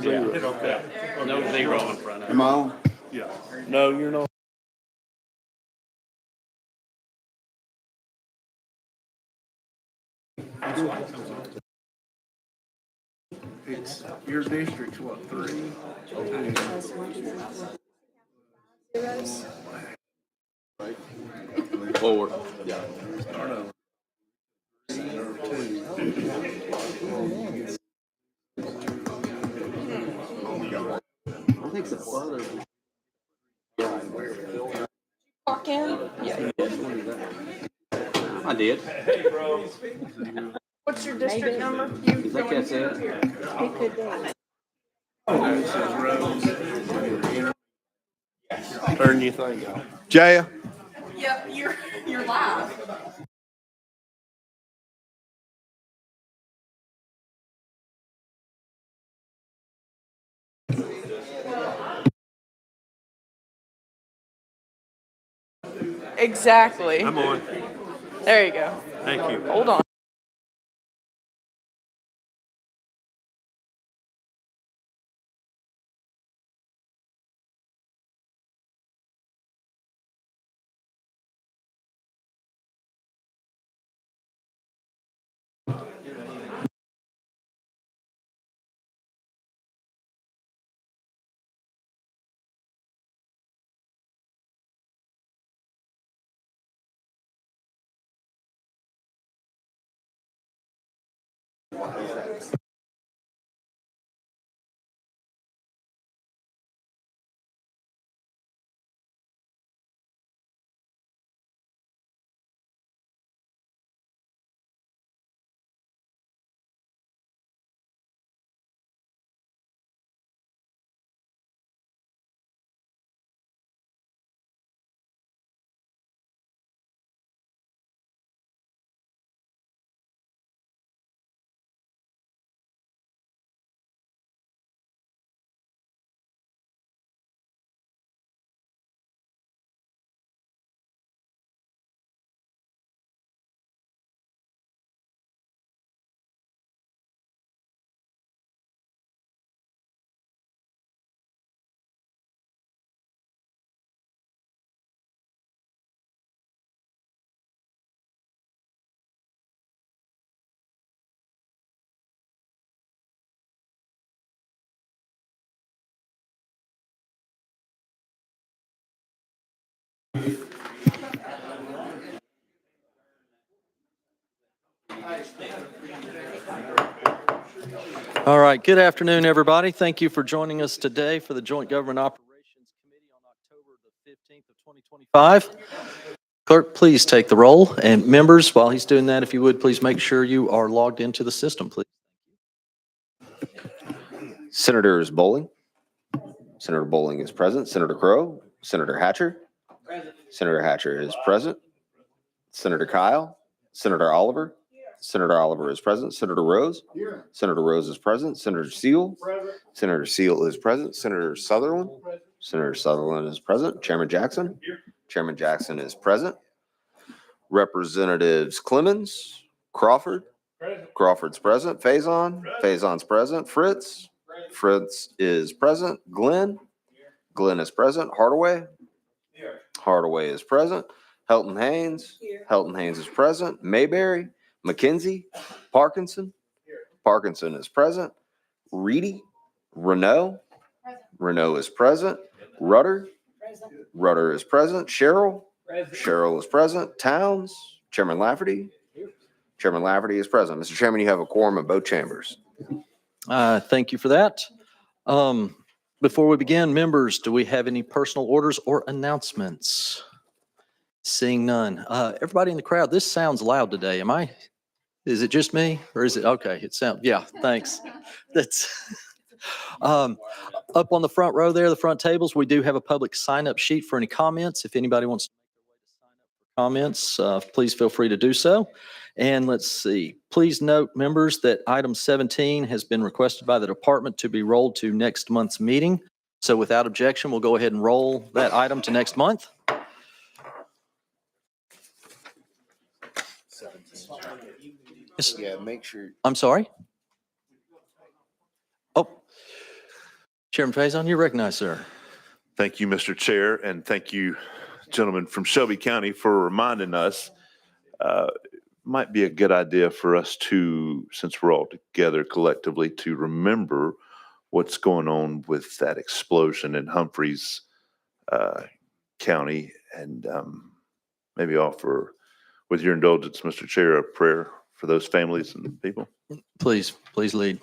Okay. No zero in front of it. Am I on? Yeah. No, you're not. It's your district's what, 3? Forward. Start over. 3, 2. I think the butter. Walk in? Yeah. I did. What's your district number? You Does that catch that? It could be. This is Rose. Turn your thing off. Jaya. Yep, you're live. Exactly. I'm on. There you go. Thank you. Hold on. All right, good afternoon, everybody. Thank you for joining us today for the Joint Government Operations Committee on October the 15th of 2025. Clerk, please take the roll. And members, while he's doing that, if you would, please make sure you are logged into the system, please. Senators Bowling. Senator Bowling is present. Senator Crow. Senator Hatcher. Present. Senator Hatcher is present. Senator Kyle. Senator Oliver. Senator Oliver is present. Senator Rose. Here. Senator Rose is present. Senator Seal. Present. Senator Seal is present. Senator Sutherland. Present. Senator Sutherland is present. Chairman Jackson. Here. Chairman Jackson is present. Representatives Clemens. Crawford. Present. Crawford's present. Faison. Faison's present. Fritz. Present. Fritz is present. Glenn. Here. Glenn is present. Hardaway. Here. Hardaway is present. Helton Haynes. Here. Helton Haynes is present. Mayberry. McKenzie. Parkinson. Here. Parkinson is present. Reedy. Renault. Present. Renault is present. Rudder. Present. Rudder is present. Cheryl. Present. Cheryl is present. Towns. Chairman Lafferty. Here. Chairman Lafferty is present. Mr. Chairman, you have a quorum in both chambers. Thank you for that. Before we begin, members, do we have any personal orders or announcements? Seeing none. Everybody in the crowd, this sounds loud today. Is it just me or is it? Okay, it sounds, yeah, thanks. That's up on the front row there, the front tables, we do have a public sign-up sheet for any comments. If anybody wants to make their way to sign up for comments, please feel free to do so. And let's see, please note, members, that item 17 has been requested by the department to be rolled to next month's meeting. So without objection, we'll go ahead and roll that item to next month. Yeah, make sure. I'm sorry? Oh, Chairman Faison, you're recognized, sir. Thank you, Mr. Chair, and thank you, gentlemen from Shelby County, for reminding us. Might be a good idea for us to, since we're all together collectively, to remember what's going on with that explosion in Humphreys County, and maybe offer, with your indulgence, Mr. Chair, a prayer for those families and people. Please lead.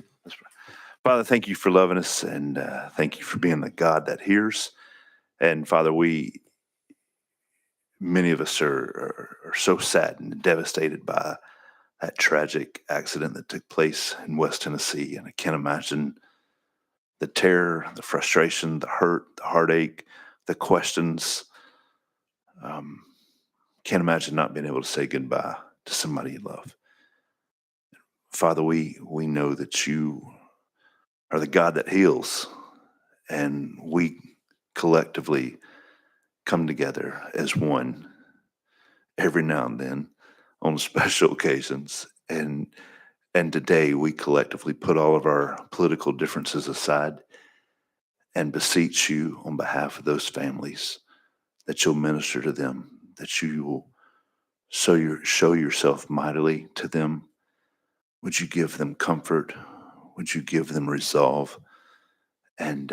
Father, thank you for loving us, and thank you for being the God that hears. And Father, many of us are so saddened and devastated by that tragic accident that took place in West Tennessee. And I can't imagine the terror, the frustration, the hurt, the heartache, the questions. Can't imagine not being able to say goodbye to somebody you love. Father, we know that you are the God that heals, and we collectively come together as one every now and then on special occasions. And today we collectively put all of our political differences aside and beseech you on behalf of those families that you'll minister to them, that you will show yourself mightily to them. Would you give them comfort? Would you give them resolve? And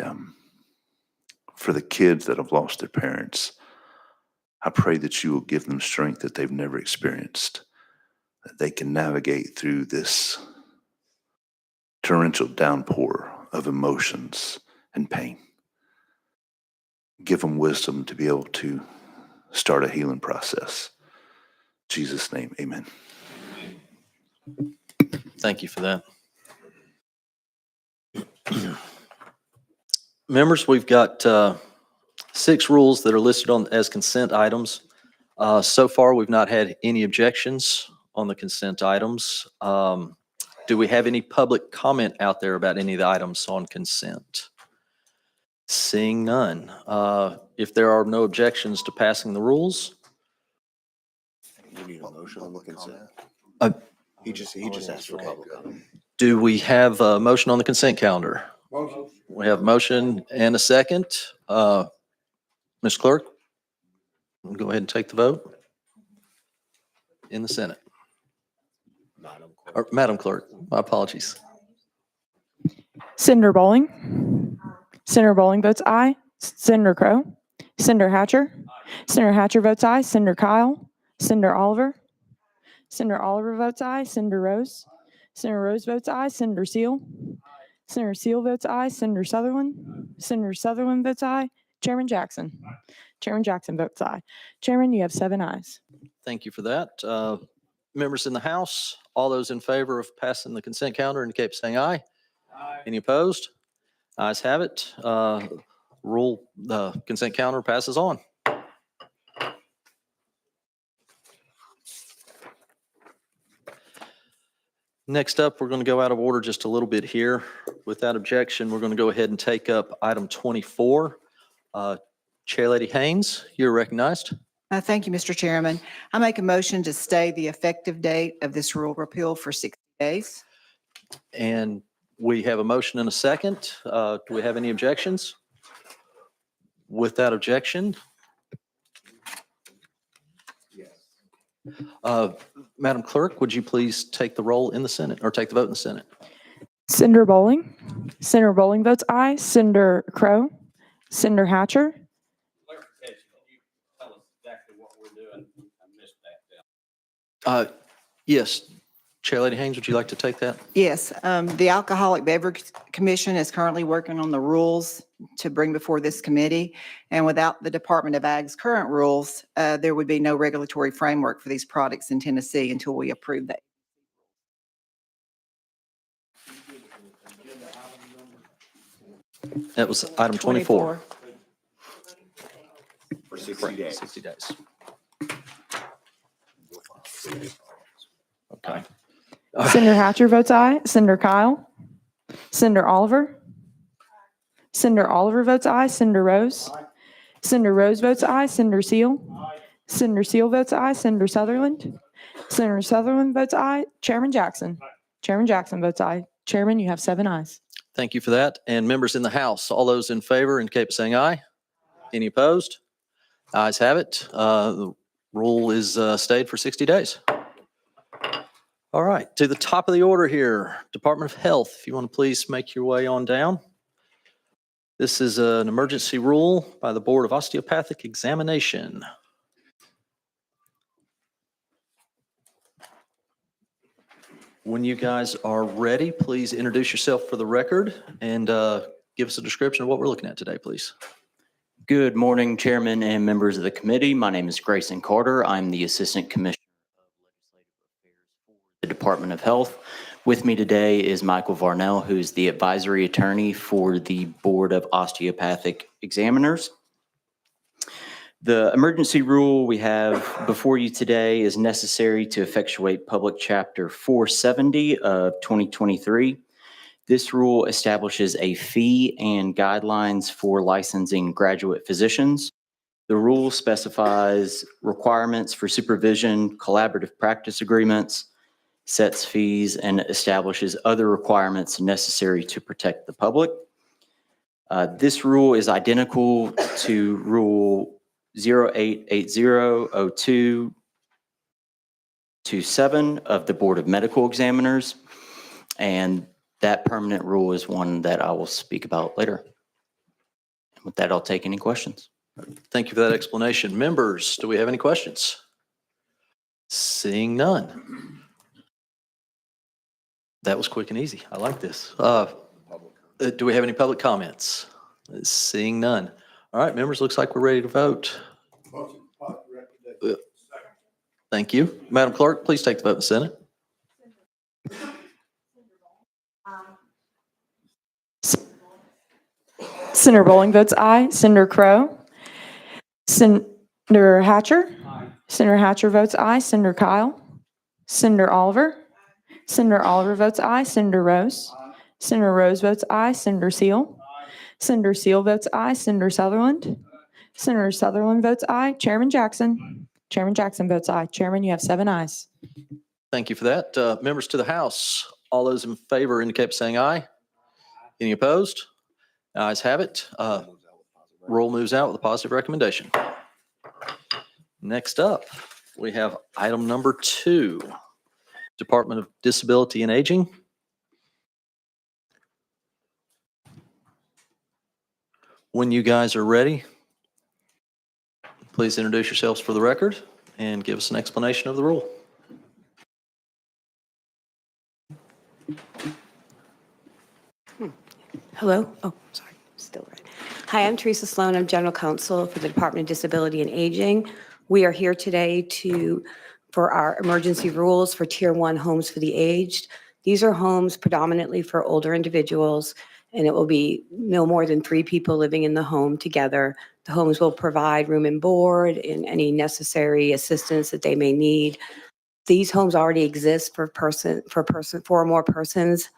for the kids that have lost their parents, I pray that you will give them strength that they've never experienced, that they can navigate through this torrential downpour of emotions and pain. Give them wisdom to be able to start a healing process. In Jesus' name, amen. Thank you for that. Members, we've got 6 rules that are listed as consent items. So far, we've not had any objections on the consent items. Do we have any public comment out there about any of the items on consent? Seeing none. If there are no objections to passing the rules, You need a motion on the consent? Uh, He just asked for public comment. do we have a motion on the consent calendar? We have a motion and a second. Ms. Clerk, go ahead and take the vote in the Senate. Or Madam Clerk, my apologies. Senator Bowling. Senator Bowling votes aye. Senator Crowe. Senator Hatcher. Senator Hatcher votes aye. Senator Kyle. Senator Oliver. Senator Oliver votes aye. Senator Rose. Senator Rose votes aye. Senator Seal. Senator Seal votes aye. Senator Sutherland. Senator Sutherland votes aye. Chairman Jackson. Chairman Jackson votes aye. Chairman, you have 7 ayes. Thank you for that. Members in the House, all those in favor of passing the consent calendar indicate by saying aye. Aye. Any opposed? Ayes have it. The consent calendar passes on. Next up, we're going to go out of order just a little bit here. Without objection, we're going to go ahead and take up item 24. Chairlady Haynes, you're recognized. Thank you, Mr. Chairman. I make a motion to stay the effective date of this rule repeal for 60 days. And we have a motion and a second. Do we have any objections? Without objection. Madam Clerk, would you please take the roll in the Senate, or take the vote in the Senate? Senator Bowling. Senator Bowling votes aye. Senator Crowe. Senator Hatcher. Clarification, can you tell us exactly what we're doing? I missed that. Yes. Chairlady Haynes, would you like to take that? Yes, the Alcoholic Beverage Commission is currently working on the rules to bring before this committee. And without the Department of Ag's current rules, there would be no regulatory framework for these products in Tennessee until we approve that. That was item 24. For 60 days. 60 days. Okay. Senator Hatcher votes aye. Senator Kyle. Senator Oliver. Senator Oliver votes aye. Senator Rose. Senator Rose votes aye. Senator Seal. Senator Seal votes aye. Senator Sutherland. Senator Sutherland votes aye. Chairman Jackson. Chairman Jackson votes aye. Chairman, you have 7 ayes. Thank you for that. And members in the House, all those in favor indicate by saying aye. Any opposed? Ayes have it. The rule is stayed for 60 days. All right, to the top of the order here, Department of Health, if you want to please make your way on down. This is an emergency rule by the Board of Osteopathic Examination. When you guys are ready, please introduce yourself for the record and give us a description of what we're looking at today, please. Good morning, Chairman and members of the committee. My name is Grayson Carter. I'm the Assistant Commissioner of Legislative Affairs for the Department of Health. With me today is Michael Varnell, who's the advisory attorney for the Board of Osteopathic Examiners. The emergency rule we have before you today is necessary to effectuate Public Chapter 470 of 2023. This rule establishes a fee and guidelines for licensing graduate physicians. The rule specifies requirements for supervision, collaborative practice agreements, sets fees, and establishes other requirements necessary to protect the public. This rule is identical to Rule 08800227 of the Board of Medical Examiners, and that permanent rule is one that I will speak about later. And with that, I'll take any questions. Thank you for that explanation. Members, do we have any questions? Seeing none. That was quick and easy. I like this. Do we have any public comments? Seeing none. All right, members, looks like we're ready to vote. Thank you. Madam Clerk, please take the vote in the Senate. Senator Bowling votes aye. Senator Crowe. Senator Hatcher. Senator Hatcher votes aye. Senator Kyle. Senator Oliver. Senator Oliver votes aye. Senator Rose. Senator Rose votes aye. Senator Seal. Senator Seal votes aye. Senator Sutherland. Senator Sutherland votes aye. Chairman Jackson. Chairman Jackson votes aye. Chairman, you have 7 ayes. Thank you for that. Members to the House, all those in favor indicate by saying aye. Any opposed? Ayes have it. Rule moves out with a positive recommendation. Next up, we have item number 2, Department of Disability and Aging. When you guys are ready, please introduce yourselves for the record and give us an explanation of the rule. Hello? Oh, sorry, still red. Hi, I'm Teresa Sloan. I'm General Counsel for the Department of Disability and Aging. We are here today for our emergency rules for Tier 1 homes for the aged. These are homes predominantly for older individuals, and it will be no more than 3 people living in the home together. The homes will provide room and board and any necessary assistance that they may need. These homes already exist for 4 or more persons.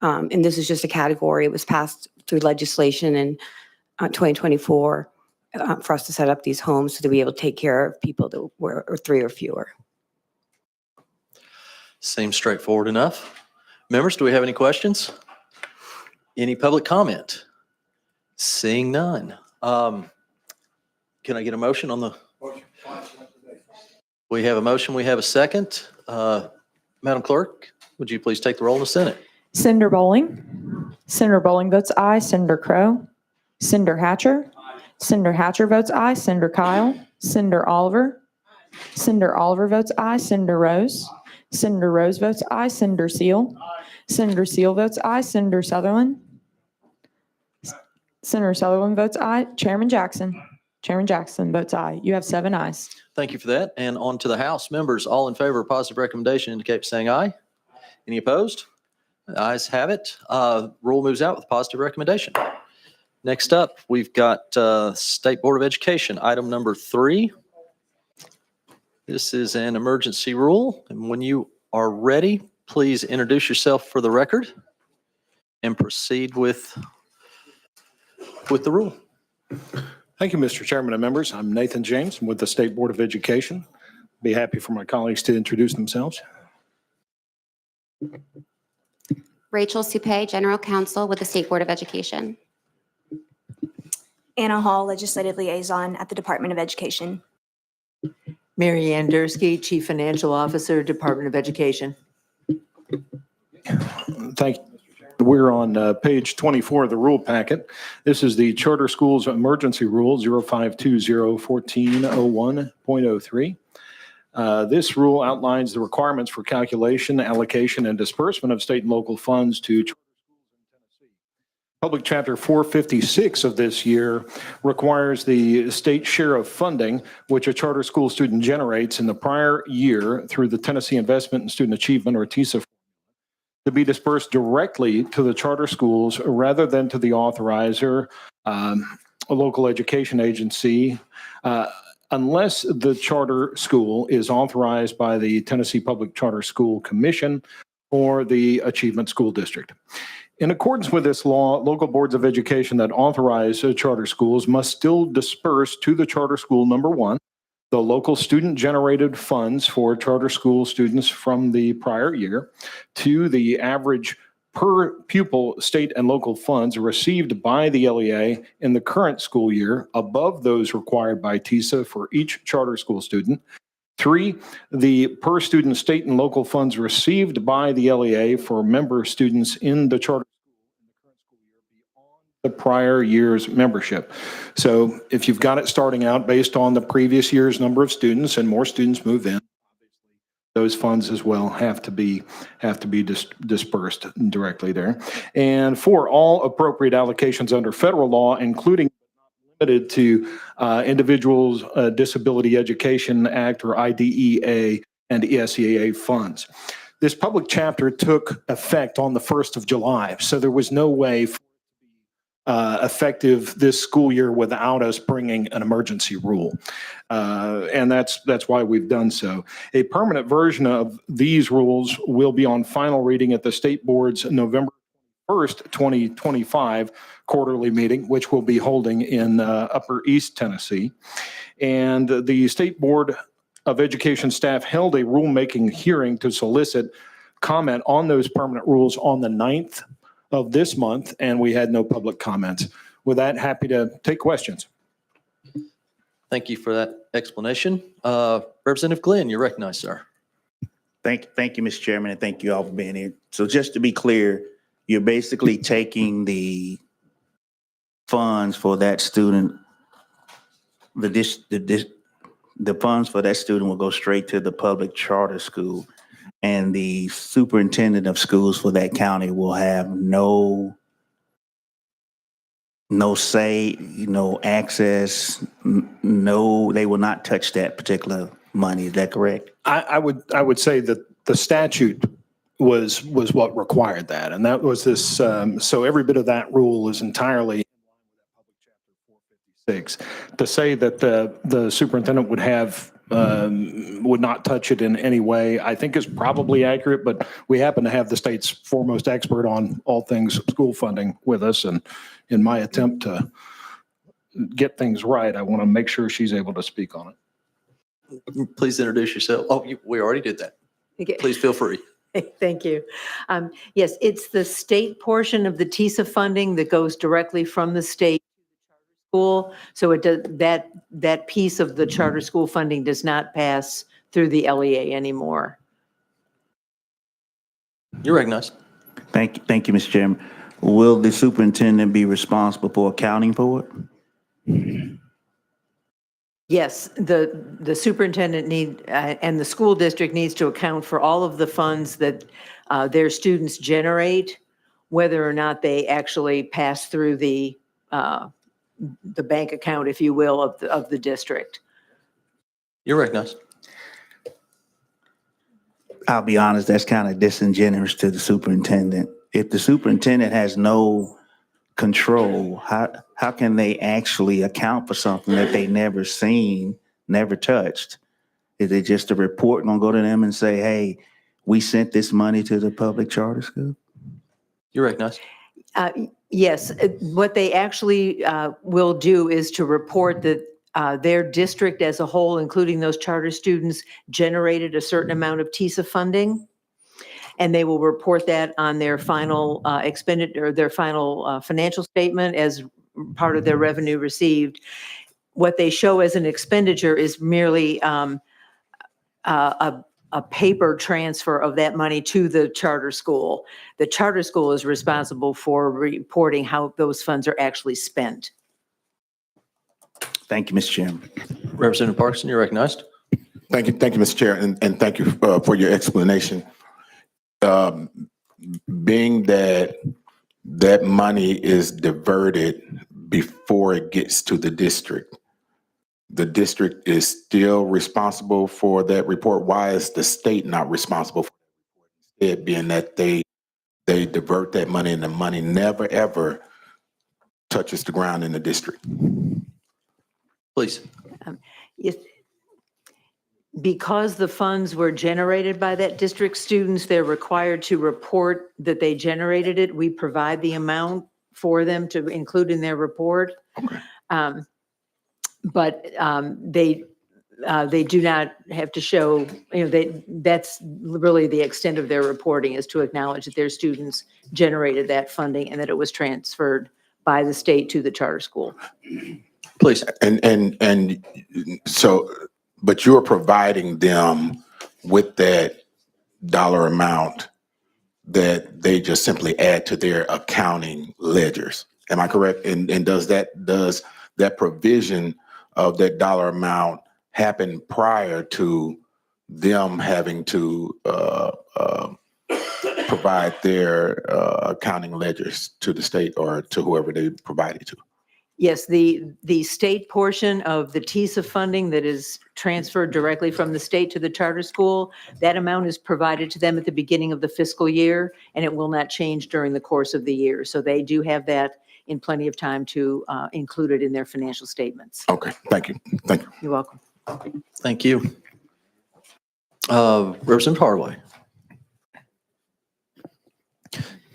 And this is just a category. It was passed through legislation in 2024 for us to set up these homes so to be able to take care of people that were 3 or fewer. Seems straightforward enough. Members, do we have any questions? Any public comment? Seeing none. Can I get a motion on the? We have a motion. We have a second. Madam Clerk, would you please take the roll in the Senate? Senator Bowling. Senator Bowling votes aye. Senator Crowe. Senator Hatcher. Senator Hatcher votes aye. Senator Kyle. Senator Oliver. Senator Oliver votes aye. Senator Rose. Senator Rose votes aye. Senator Seal. Senator Seal votes aye. Senator Sutherland. Senator Sutherland votes aye. Chairman Jackson. Chairman Jackson votes aye. You have 7 ayes. Thank you for that. And on to the House. Members, all in favor of positive recommendation indicate by saying aye. Any opposed? The ayes have it. Rule moves out with a positive recommendation. Next up, we've got State Board of Education, item number 3. This is an emergency rule. And when you are ready, please introduce yourself for the record and proceed with the rule. Thank you, Mr. Chairman and members. I'm Nathan James. I'm with the State Board of Education. Be happy for my colleagues to introduce themselves. Rachel Supay, General Counsel with the State Board of Education. Anna Hall, Legislative Liaison at the Department of Education. Mary Ann Dursky, Chief Financial Officer, Department of Education. Thank you. We're on page 24 of the rule packet. This is the Charter Schools Emergency Rule 05201401.03. This rule outlines the requirements for calculation, allocation, and disbursement of state and local funds to charter schools in Tennessee. Public Chapter 456 of this year requires the state share of funding which a charter school student generates in the prior year through the Tennessee Investment in Student Achievement, or TISA, to be dispersed directly to the charter schools rather than to the authorizer, a local education agency, unless the charter school is authorized by the Tennessee Public Charter School Commission or the Achievement School District. In accordance with this law, local boards of education that authorize charter schools must still disperse to the charter school, number one, the local student-generated funds for charter school students from the prior year, to the average per pupil state and local funds received by the LEA in the current school year above those required by TISA for each charter school student. 3, the per student state and local funds received by the LEA for member students in the charter school in the current school year beyond the prior year's membership. So if you've got it starting out based on the previous year's number of students and more students move in, those funds as well have to be dispersed directly there. And 4, all appropriate allocations under federal law, including but not limited to Individuals Disability Education Act, or IDEA, and ESEA funds. This public chapter took effect on the 1st of July, so there was no way for effective this school year without us bringing an emergency rule. And that's why we've done so. A permanent version of these rules will be on final reading at the State Board's November 1st, 2025 quarterly meeting, which we'll be holding in Upper East Tennessee. And the State Board of Education staff held a rulemaking hearing to solicit comment on those permanent rules on the 9th of this month, and we had no public comments. With that, happy to take questions. Thank you for that explanation. Representative Glenn, you're recognized, sir. Thank you, Mr. Chairman, and thank you all for being here. So just to be clear, you're basically taking the funds for that student, the funds for that student will go straight to the public charter school, and the superintendent of schools for that county will have no say, no access, they will not touch that particular money. Is that correct? I would say that the statute was what required that, and that was this. So every bit of that rule is entirely in line with that Public Chapter 456. To say that the superintendent would not touch it in any way, I think is probably accurate, but we happen to have the state's foremost expert on all things school funding with us, and in my attempt to get things right, I want to make sure she's able to speak on it. Please introduce yourself. Oh, we already did that. Okay. Please feel free. Thank you. Yes, it's the state portion of the TISA funding that goes directly from the state to the charter school. So it does, that piece of the charter school funding does not pass through the LEA anymore. You're recognized. Thank you, Mr. Chairman. Will the superintendent be responsible for accounting for it? Yes, the superintendent and the school district needs to account for all of the funds that their students generate, whether or not they actually pass through the bank account, if you will, of the district. You're recognized. I'll be honest, that's kind of disingenuous to the superintendent. If the superintendent has no control, how can they actually account for something that they never seen, never touched? Is it just a report gonna go to them and say, hey, we sent this money to the public charter school? You're recognized. Yes, what they actually will do is to report that their district as a whole, including those charter students, generated a certain amount of TISA funding. and they will report that on their final expenditure, or their final financial statement as part of their revenue received. What they show as an expenditure is merely a paper transfer of that money to the charter school. The charter school is responsible for reporting how those funds are actually spent. Thank you, Mr. Chairman. Representative Parkinson, you're recognized. Thank you, Mr. Chair, and thank you for your explanation. Being that that money is diverted before it gets to the district is still responsible for that report. Why is the state not responsible for it, being that they divert that money and the money never, ever touches the ground in the district? Please. Yes. Because the funds were generated by that district students, they're required to report that they generated it. We provide the amount for them to include in their report. Okay. But they do not have to show, that's really the extent of their reporting, is to acknowledge that their students generated that funding and that it was transferred by the state to the charter school. Please. And so, but you're providing them with that dollar amount that they just simply add to their accounting ledgers. Am I correct? And does that provision of that dollar amount happen prior to them having to provide their accounting ledgers to the state or to whoever they provide it to? Yes, the state portion of the TISA funding that is transferred directly from the state to the charter school, that amount is provided to them at the beginning of the fiscal year, and it will not change during the course of the year. So they do have that in plenty of time to include it in their financial statements. Okay, thank you. Thank you. You're welcome. Thank you. Representative Hardaway.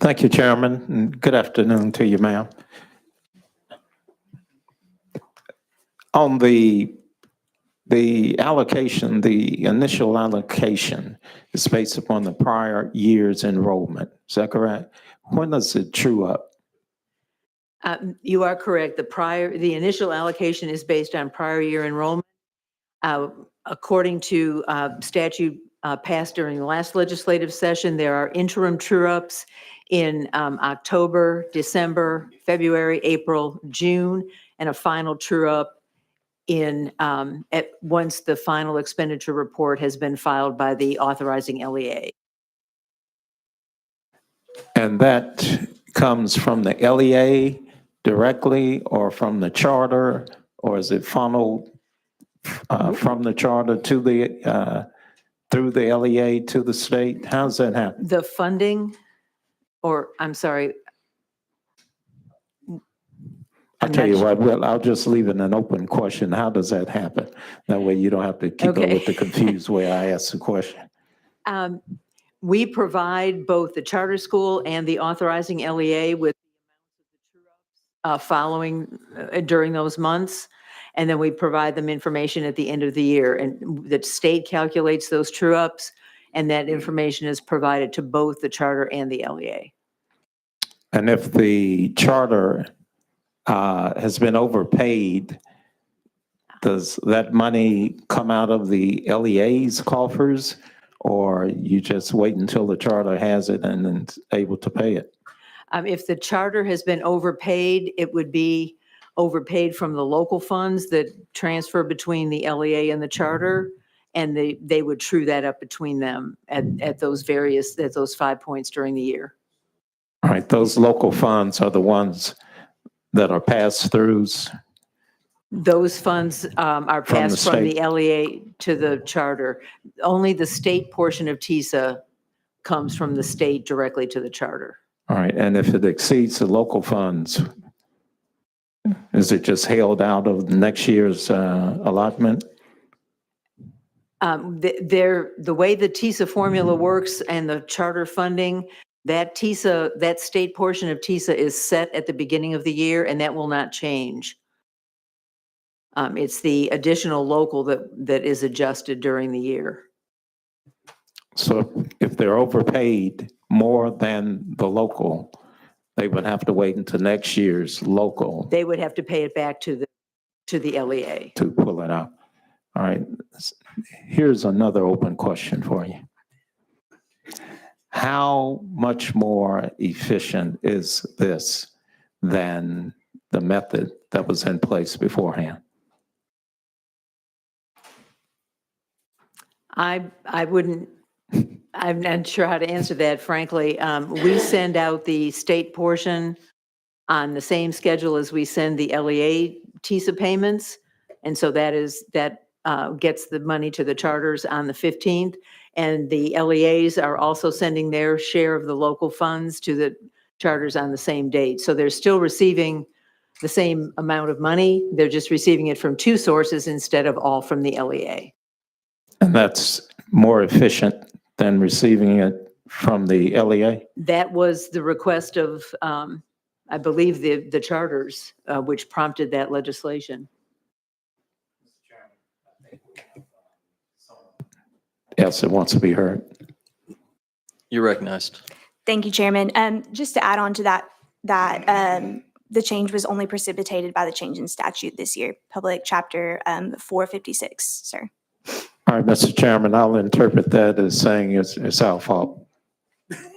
Thank you, Chairman, and good afternoon to you, ma'am. On the allocation, the initial allocation is based upon the prior year's enrollment. Is that correct? When does it true up? You are correct. The initial allocation is based on prior year enrollment. According to statute passed during the last legislative session, there are interim true-ups in October, December, February, April, June, and a final true-up once the final expenditure report has been filed by the authorizing LEA. And that comes from the LEA directly or from the charter, or is it funneled from the charter to the through the LEA to the state? How's that happen? The funding, or I'm sorry. I'll tell you what, well, I'll just leave it an open question. How does that happen? That way you don't have to keep up with the confused way I ask the question. We provide both the charter school and the authorizing LEA with following during those months. And then we provide them information at the end of the year. And the state calculates those true ups, and that information is provided to both the charter and the LEA. And if the charter has been overpaid, does that money come out of the LEA's coffers, or you just wait until the charter has it and then able to pay it? If the charter has been overpaid, it would be overpaid from the local funds that transfer between the LEA and the charter, and they would true that up between them at those 5 points during the year. All right, those local funds are the ones that are pass-throughs? Those funds are passed from the LEA to the charter. Only the state portion of TISA comes from the state directly to the charter. All right, and if it exceeds the local funds, is it just held out of next year's allotment? The way the TISA formula works and the charter funding, that state portion of TISA is set at the beginning of the year, and that will not change. It's the additional local that is adjusted during the year. So if they're overpaid more than the local, they would have to wait until next year's local They would have to pay it back to the LEA. to pull it out. All right. Here's another open question for you. How much more efficient is this than the method that was in place beforehand? I wouldn't, I'm not sure how to answer that, frankly. We send out the state portion on the same schedule as we send the LEA TISA payments. And so that gets the money to the charters on the 15th. And the LEAs are also sending their share of the local funds to the charters on the same date. So they're still receiving the same amount of money. They're just receiving it from two sources instead of all from the LEA. And that's more efficient than receiving it from the LEA? That was the request of, I believe, the charters, which prompted that legislation. Yes, it wants to be heard. You're recognized. Thank you, Chairman. Just to add on to that, the change was only precipitated by the change in statute this year, Public Chapter 456, sir. All right, Mr. Chairman, I'll interpret that as saying it's our fault.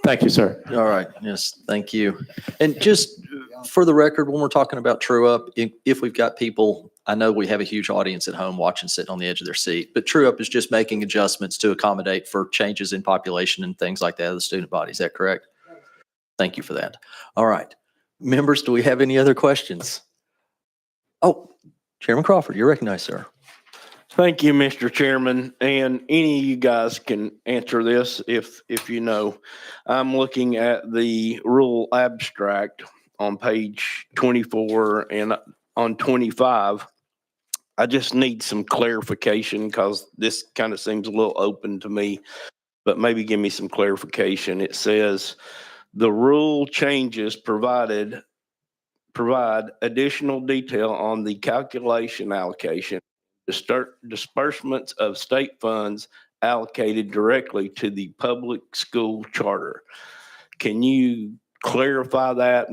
Thank you, sir. All right. Yes, thank you. And just for the record, when we're talking about true up, if we've got people, I know we have a huge audience at home watching, sitting on the edge of their seat, but true up is just making adjustments to accommodate for changes in population and things like that of the student body. Is that correct? Thank you for that. All right. Members, do we have any other questions? Oh, Chairman Crawford, you're recognized, sir. Thank you, Mr. Chairman, and any of you guys can answer this if you know. I'm looking at the rule abstract on page 24 and on 25. I just need some clarification because this kind of seems a little open to me, but maybe give me some clarification. It says the rule changes provide additional detail on the calculation allocation, disbursements of state funds allocated directly to the public school charter. Can you clarify that,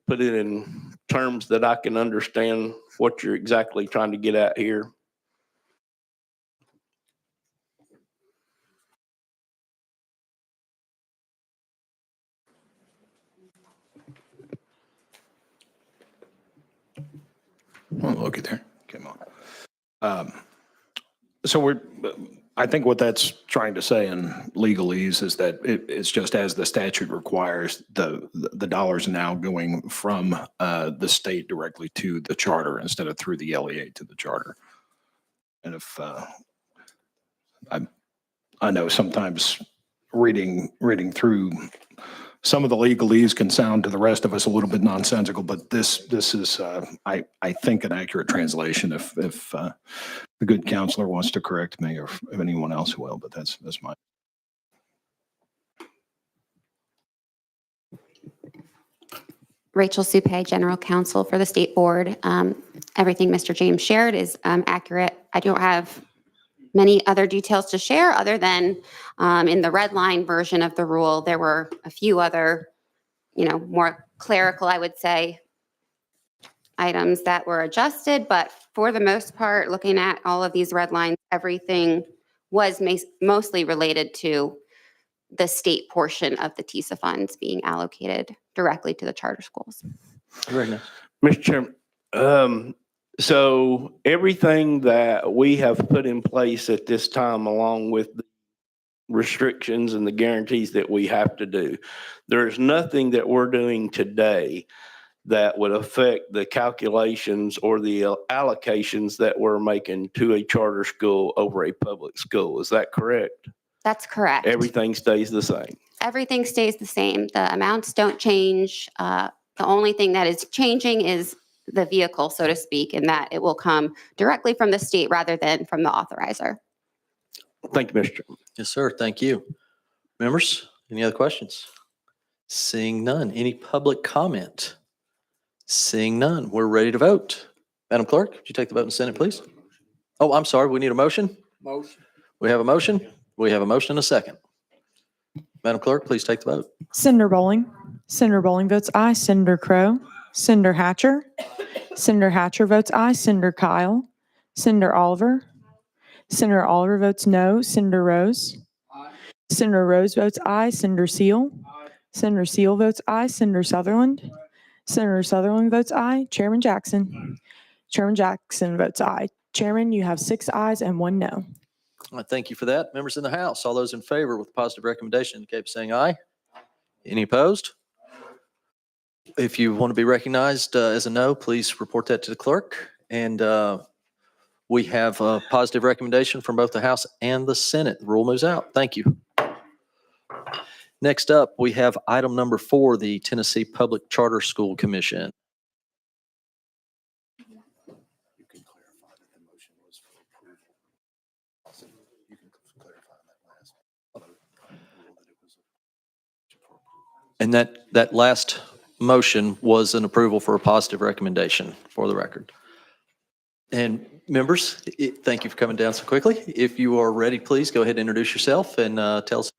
put it in terms that I can understand what you're exactly trying to get at here? Well, look at there. Come on. So I think what that's trying to say in legalese is that it's just as the statute requires, the dollars now going from the state directly to the charter instead of through the LEA to the charter. And if I know sometimes reading through some of the legalese can sound to the rest of us a little bit nonsensical, but this is, I think, an accurate translation. If the good counselor wants to correct me, or if anyone else will, but that's my. Rachel Supay, General Counsel for the State Board. Everything Mr. James shared is accurate. I don't have many other details to share other than in the red line version of the rule, there were a few other, more clerical, I would say, items that were adjusted. But for the most part, looking at all of these red lines, everything was mostly related to the state portion of the TISA funds being allocated directly to the charter schools. Mr. Chairman, so everything that we have put in place at this time, along with the restrictions and the guarantees that we have to do, there is nothing that we're doing today that would affect the calculations or the allocations that we're making to a charter school over a public school. Is that correct? That's correct. Everything stays the same. Everything stays the same. The amounts don't change. The only thing that is changing is the vehicle, so to speak, in that it will come directly from the state rather than from the authorizer. Thank you, Mr. Chairman. Yes, sir. Thank you. Members, any other questions? Seeing none. Any public comment? Seeing none. We're ready to vote. Madam Clerk, could you take the vote and send it, please? Oh, I'm sorry. We need a motion? Motion. We have a motion. We have a motion and a second. Madam Clerk, please take the vote. Senator Bowling. Senator Bowling votes aye. Senator Crow. Senator Hatcher. Senator Hatcher votes aye. Senator Kyle. Senator Oliver. Senator Oliver votes no. Senator Rose. Senator Rose votes aye. Senator Seal. Senator Seal votes aye. Senator Sutherland. Senator Sutherland votes aye. Chairman Jackson. Chairman Jackson votes aye. Chairman, you have 6 ayes and 1 no. Thank you for that. Members in the House, all those in favor with the positive recommendation indicate by saying aye. Any opposed? If you want to be recognized as a no, please report that to the clerk. And we have a positive recommendation from both the House and the Senate. The rule moves out. Thank you. Next up, we have item number 4, the Tennessee Public Charter School Commission. You can clarify that the motion was for approval. You can clarify that last rule that it was for approval. And that last motion was an approval for a positive recommendation for the record. And members, thank you for coming down so quickly. If you are ready, please go ahead and introduce yourself and tell us the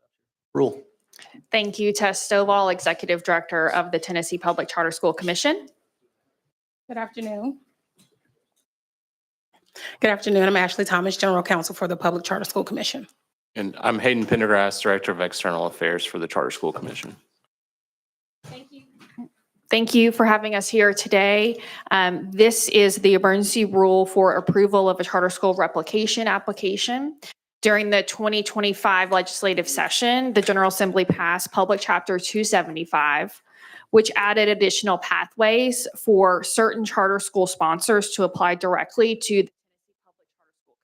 rule. Thank you, Tess Stovall, Executive Director of the Tennessee Public Charter School Commission. Good afternoon. Good afternoon. I'm Ashley Thomas, General Counsel for the Public Charter School Commission. And I'm Hayden Pendergrass, Director of External Affairs for the Charter School Commission. Thank you for having us here today. This is the emergency rule for approval of a charter school replication application. During the 2025 legislative session, the General Assembly passed Public Chapter 275, which added additional pathways for certain charter school sponsors to apply directly to the Public Charter School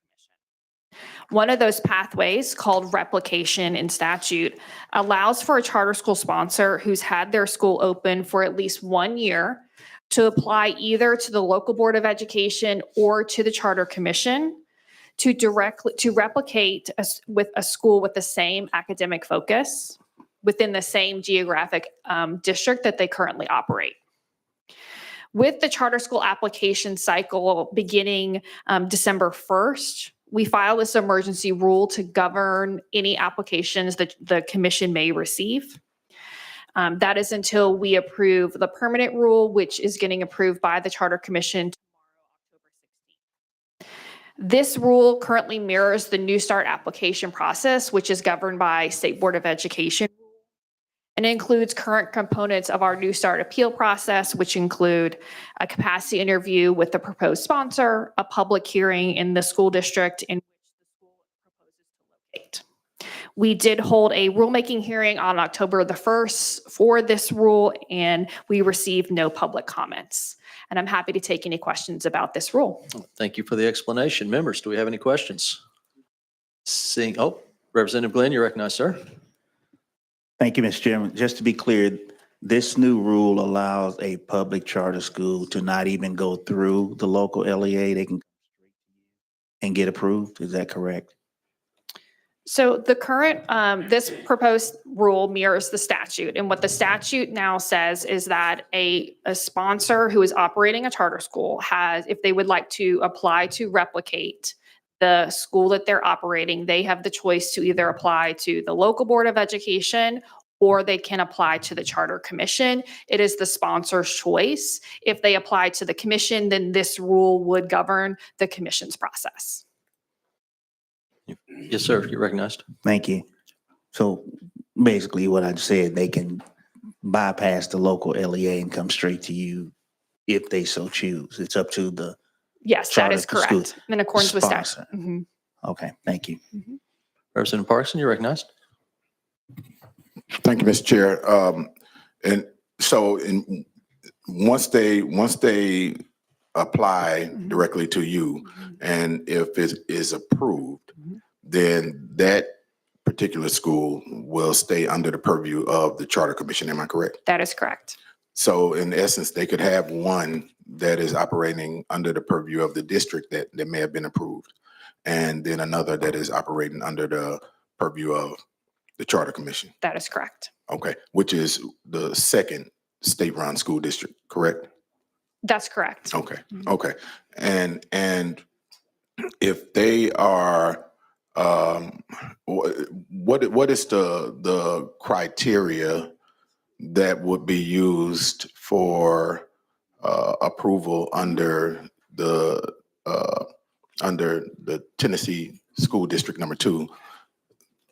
Commission. One of those pathways, called replication in statute, allows for a charter school sponsor who's had their school open for at least 1 year to apply either to the local Board of Education or to the Charter Commission to replicate with a school with the same academic focus within the same geographic district that they currently operate. With the charter school application cycle beginning December 1st, we file this emergency rule to govern any applications that the commission may receive. That is until we approve the permanent rule, which is getting approved by the Charter Commission tomorrow, October 16th. This rule currently mirrors the New Start application process, which is governed by State Board of Education. And includes current components of our New Start appeal process, which include a capacity interview with the proposed sponsor, a public hearing in the school district in which the school proposes to locate. We did hold a rulemaking hearing on October the 1st for this rule, and we received no public comments. And I'm happy to take any questions about this rule. Thank you for the explanation. Members, do we have any questions? Representative Glenn, you're recognized, sir. Thank you, Mr. Chairman. Just to be clear, this new rule allows a public charter school to not even go through the local LEA. They can and get approved. Is that correct? So the current, this proposed rule mirrors the statute. And what the statute now says is that a sponsor who is operating a charter school has, if they would like to apply to replicate the school that they're operating, they have the choice to either apply to the local Board of Education or they can apply to the Charter Commission. It is the sponsor's choice. If they apply to the commission, then this rule would govern the commission's process. Yes, sir. You're recognized. Thank you. So basically what I said, they can bypass the local LEA and come straight to you if they so choose. It's up to the Yes, that charter is school correct. In accordance with statute. sponsor. Mhm. Okay, thank you. Representative Parkinson, you're recognized. Thank you, Mr. Chair. And so once they apply directly to you, and if it is approved, then that particular school will stay under the purview of the Charter Commission. Am I correct? That is correct. So in essence, they could have one that is operating under the purview of the district that may have been approved, and then another that is operating under the purview of the Charter Commission. That is correct. Okay, which is the second state-run school district, correct? That's correct. Okay, okay. And if they are what is the criteria that would be used for approval under the Tennessee School District Number 2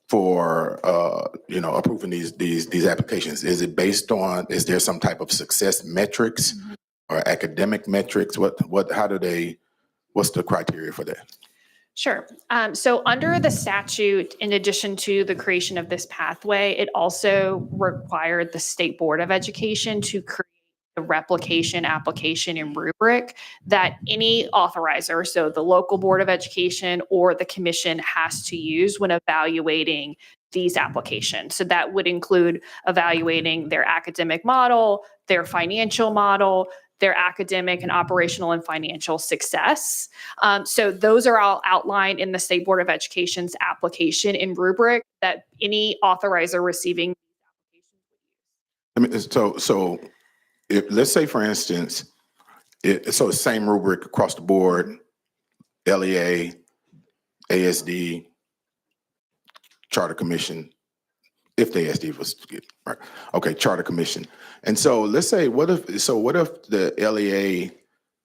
for approving these applications? Is it based on, is there some type of success metrics or academic metrics? What's the criteria for that? Sure. So under the statute, in addition to the creation of this pathway, it also required the State Board of Education to create the replication application and rubric that any authorizer, so the local Board of Education or the commission, has to use when evaluating these applications. So that would include evaluating their academic model, their financial model, their academic and operational and financial success. So those are all outlined in the State Board of Education's application and rubric that any authorizer receiving. So if, let's say for instance, so the same rubric across the board, LEA, ASD, Charter Commission, if the ASD was to get right. Okay, Charter Commission. And so let's say, what if the LEA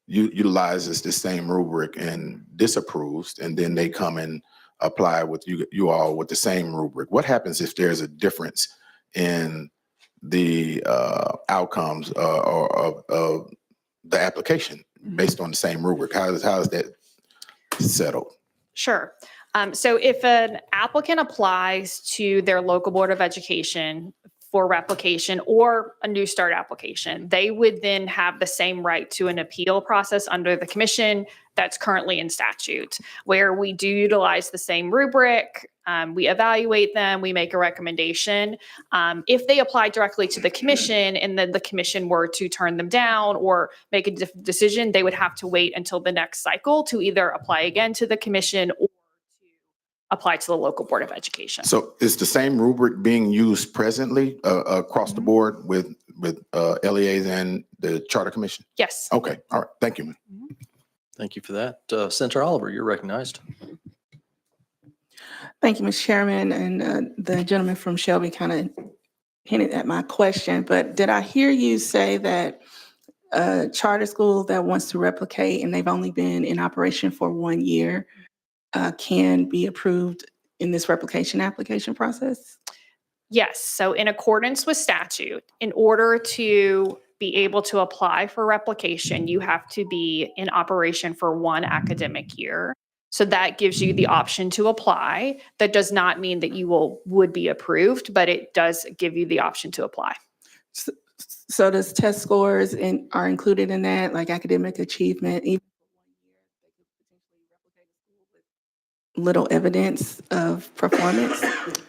utilizes the same rubric and disapproves, and then they come and apply with you all with the same rubric? What happens if there's a difference in the outcomes of the application based on the same rubric? How is that settled? Sure. So if an applicant applies to their local Board of Education for replication or a New Start application, they would then have the same right to an appeal process under the commission that's currently in statute, where we do utilize the same rubric. We evaluate them, we make a recommendation. If they apply directly to the commission and then the commission were to turn them down or make a decision, they would have to wait until the next cycle to either apply again to the commission or apply to the local Board of Education. So is the same rubric being used presently across the board with LEAs and the Charter Commission? Yes. Okay, all right, thank you. Thank you for that. Senator Oliver, you're recognized. Thank you, Mr. Chairman. And the gentleman from Shelby kind of hinted at my question, but did I hear you say that a charter school that wants to replicate and they've only been in operation for 1 year can be approved in this replication application process? Yes. So in accordance with statute, in order to be able to apply for replication, you have to be in operation for 1 academic year. So that gives you the option to apply. That does not mean that you would be approved, but it does give you the option to apply. So does test scores are included in that, like academic achievement, even little evidence of performance?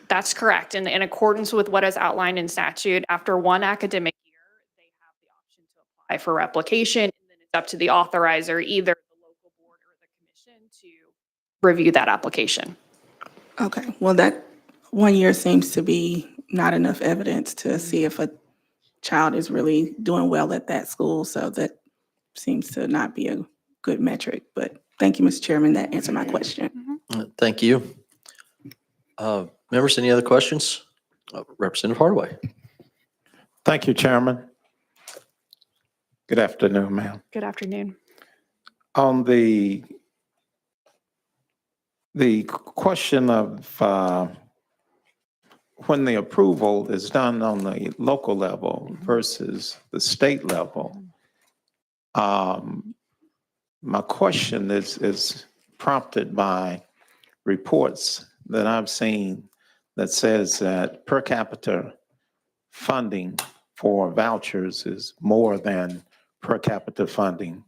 That's correct. And in accordance with what is outlined in statute, after 1 academic year, they have the option to apply for replication. And then it's up to the authorizer, either the local board or the commission, to review that application. Okay, well, that 1 year seems to be not enough evidence to see if a child is really doing well at that school. So that seems to not be a good metric. But thank you, Mr. Chairman. That answered my question. Thank you. Members, any other questions? Representative Hardaway. Thank you, Chairman. Good afternoon, ma'am. Good afternoon. On the question of when the approval is done on the local level versus the state level, my question is prompted by reports that I've seen that says that per capita funding for vouchers is more than per capita funding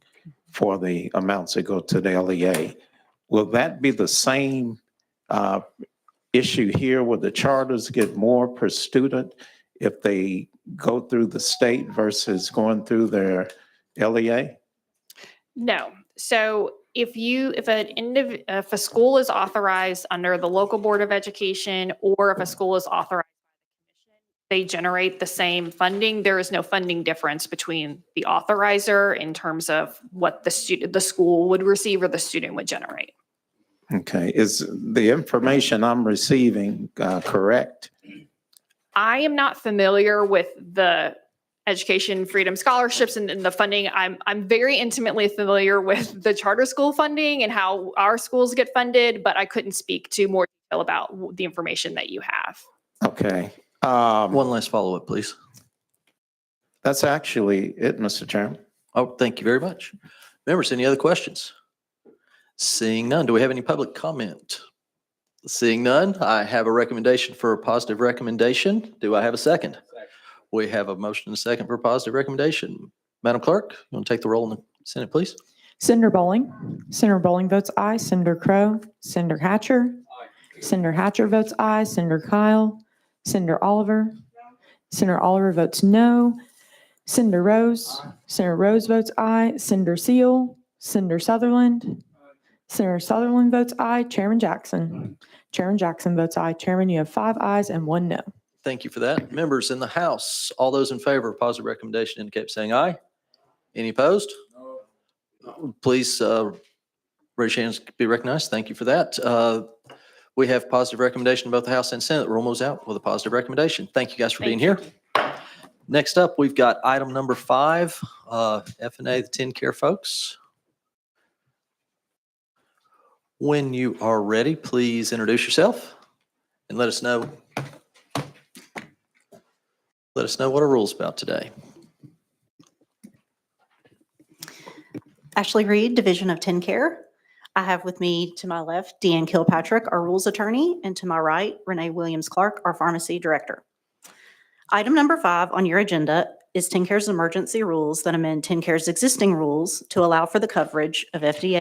for the amounts that go to the LEA. Will that be the same issue here? Will the charters get more per student if they go through the state versus going through their LEA? No. So if a school is authorized under the local Board of Education, or if a school is authorized by the commission, they generate the same funding. There is no funding difference between the authorizer in terms of what the school would receive or the student would generate. Okay, is the information I'm receiving correct? I am not familiar with the education freedom scholarships and the funding. I'm very intimately familiar with the charter school funding and how our schools get funded, but I couldn't speak to more detail about the information that you have. Okay. One last follow-up, please. That's actually it, Mr. Chairman. Oh, thank you very much. Members, any other questions? Seeing none, do we have any public comment? Seeing none, I have a recommendation for a positive recommendation. Do I have a second? We have a motion and a second for a positive recommendation. Madam Clerk, you want to take the roll in the Senate, please? Senator Bowling. Senator Bowling votes aye. Senator Crow. Senator Hatcher. Senator Hatcher votes aye. Senator Kyle. Senator Oliver. Senator Oliver votes no. Senator Rose. Senator Rose votes aye. Senator Seal. Senator Sutherland. Senator Sutherland votes aye. Chairman Jackson. Chairman Jackson votes aye. Chairman, you have 5 ayes and 1 no. Thank you for that. Members in the House, all those in favor of positive recommendation indicate by saying aye. Any opposed? Please raise your hands to be recognized. Thank you for that. We have positive recommendation in both the House and Senate. The roll moves out with a positive recommendation. Thank you guys for being here. Next up, we've got item number 5, F&A, the TennCare folks. When you are ready, please introduce yourself and let us know what our rule's about today. Ashley Reed, Division of TennCare. I have with me to my left, Deanne Kilpatrick, our Rules Attorney, and to my right, Renee Williams-Clark, our Pharmacy Director. Item number 5 on your agenda is TennCare's emergency rules that amend TennCare's existing rules to allow for the coverage of FDA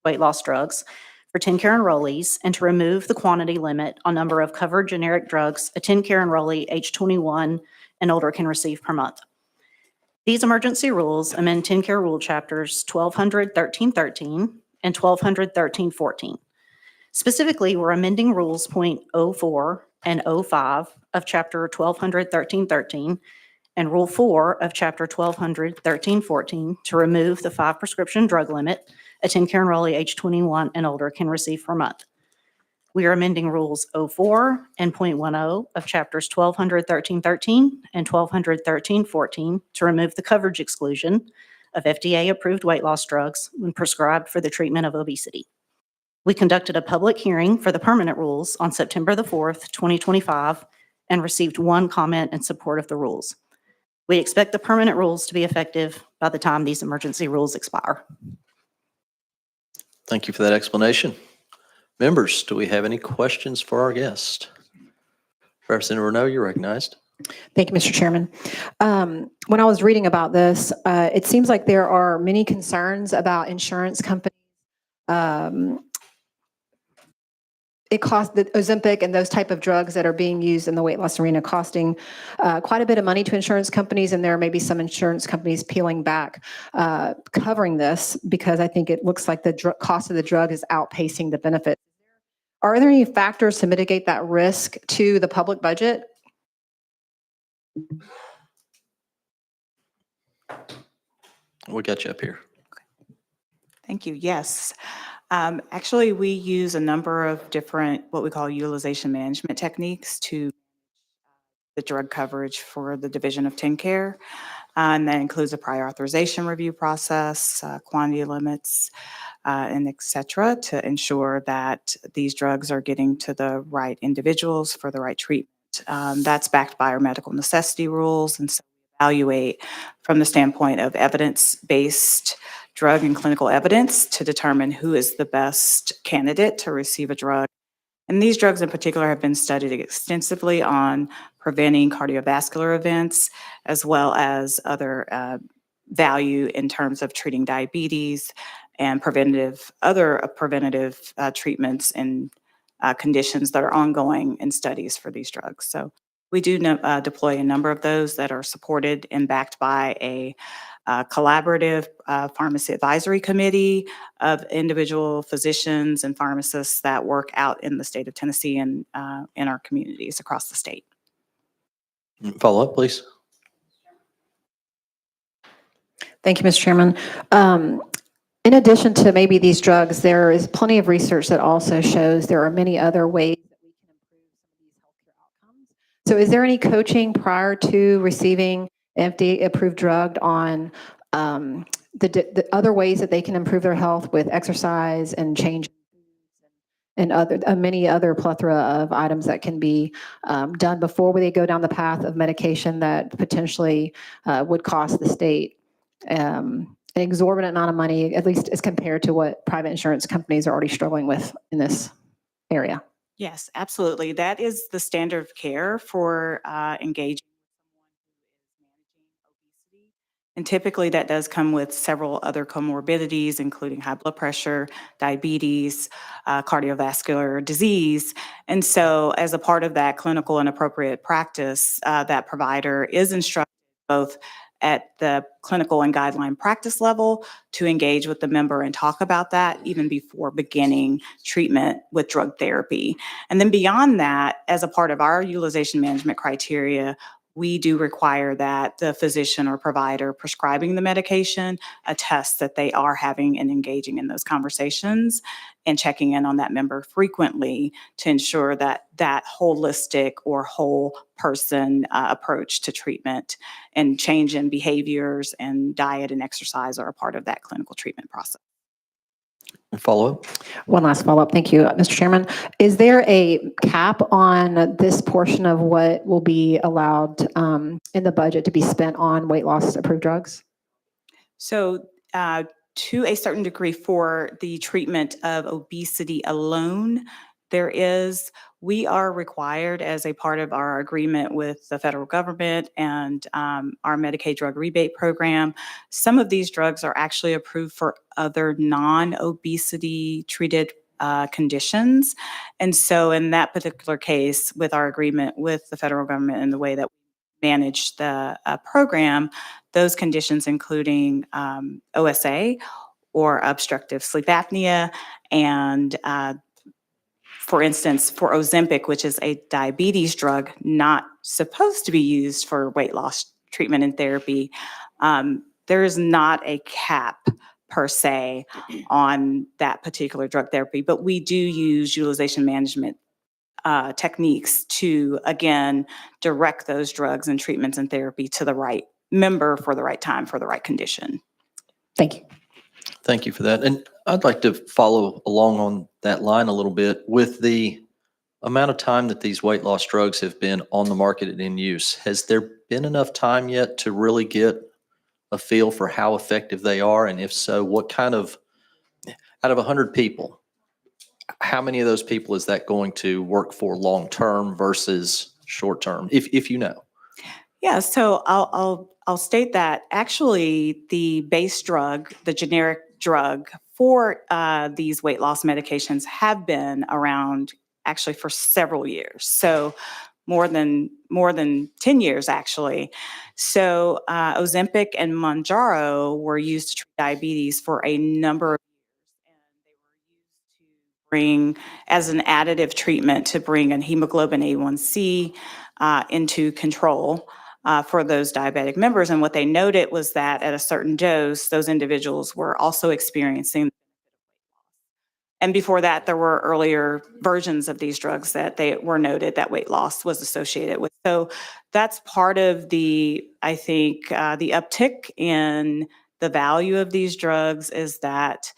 weight loss drugs for TennCare enrollees and to remove the quantity limit on number of covered generic drugs a TennCare enrollee age 21 and older can receive per month. These emergency rules amend TennCare Rule Chapters 1200-1313 and 1200-1314. Specifically, we're amending Rules .04 and 05 of Chapter 1200-1313 and Rule 4 of Chapter 1200-1314 to remove the 5 prescription drug limit a TennCare enrollee age 21 and older can receive per month. We are amending Rules 04 and .10 of Chapters 1200-1313 and 1200-1314 to remove the coverage exclusion of FDA-approved weight loss drugs when prescribed for the treatment of obesity. We conducted a public hearing for the permanent rules on September the 4th, 2025, and received 1 comment in support of the rules. We expect the permanent rules to be effective by the time these emergency rules expire. Thank you for that explanation. Members, do we have any questions for our guest? Representative Renaud, you're recognized. Thank you, Mr. Chairman. When I was reading about this, it seems like there are many concerns about insurance companies. It costs the Ozempic and those type of drugs that are being used in the weight loss arena costing quite a bit of money to insurance companies, and there may be some insurance companies peeling back covering this because I think it looks like the cost of the drug is outpacing the benefit. Are there any factors to mitigate that risk to the public budget? We got you up here. Thank you. Yes. Actually, we use a number of different, what we call utilization management techniques to the drug coverage for the division of TennCare. And that includes a prior authorization review process, quantity limits, and et cetera, to ensure that these drugs are getting to the right individuals for the right treatment. That's backed by our medical necessity rules. And so we evaluate from the standpoint of evidence-based drug and clinical evidence to determine who is the best candidate to receive a drug. And these drugs in particular have been studied extensively on preventing cardiovascular events, as well as other value in terms of treating diabetes and other preventative treatments and conditions that are ongoing in studies for these drugs. So we do deploy a number of those that are supported and backed by a collaborative pharmacy advisory committee of individual physicians and pharmacists that work out in the state of Tennessee and in our communities across the state. Follow up, please. Thank you, Mr. Chairman. In addition to maybe these drugs, there is plenty of research that also shows there are many other ways that we can improve some of these healthcare outcomes. So is there any coaching prior to receiving an FDA-approved drug on the other ways that they can improve their health with exercise and change and other many other plethora of items that can be done before they go down the path of medication that potentially would cost the state an exorbitant amount of money, at least as compared to what private insurance companies are already struggling with in this area? Yes, absolutely. That is the standard of care for engaging obesity. And typically that does come with several other comorbidities, including high blood pressure, diabetes, cardiovascular disease. And so as a part of that clinical and appropriate practice, that provider is instructed both at the clinical and guideline practice level to engage with the member and talk about that even before beginning treatment with drug therapy. And then beyond that, as a part of our utilization management criteria, we do require that the physician or provider prescribing the medication attest that they are having and engaging in those conversations and checking in on that member frequently to ensure that that holistic or whole person approach to treatment and change in behaviors and diet and exercise are a part of that clinical treatment process. Follow-up? One last follow-up. Thank you, Mr. Chairman. Is there a cap on this portion of what will be allowed in the budget to be spent on weight loss approved drugs? So to a certain degree for the treatment of obesity alone, we are required as a part of our agreement with the federal government and our Medicaid drug rebate program. Some of these drugs are actually approved for other non-obesity treated conditions. And so in that particular case, with our agreement with the federal government and the way that we manage the program, those conditions including OSA or obstructive sleep apnea and for instance, for Ozempic, which is a diabetes drug not supposed to be used for weight loss treatment and therapy, there is not a cap per se on that particular drug therapy, but we do use utilization management techniques to, again, direct those drugs and treatments and therapy to the right member for the right time for the right condition. Thank you. Thank you for that. And I'd like to follow along on that line a little bit. With the amount of time that these weight loss drugs have been on the market and in use, has there been enough time yet to really get a feel for how effective they are? And if so, what kind of, out of 100 people, how many of those people is that going to work for long-term versus short-term, if you know? Yeah, so I'll state that actually the base drug, the generic drug for these weight loss medications have been around actually for several years. So more than 10 years actually. So Ozempic and Mounjaro were used to treat diabetes for a number of years, and they were used to bring as an additive treatment to bring a hemoglobin A1C into control for those diabetic members. And what they noted was that at a certain dose, those individuals were also experiencing. And before that, there were earlier versions of these drugs that they were noted that weight loss was associated with. So that's part of the, I think, the uptick in the value of these drugs is that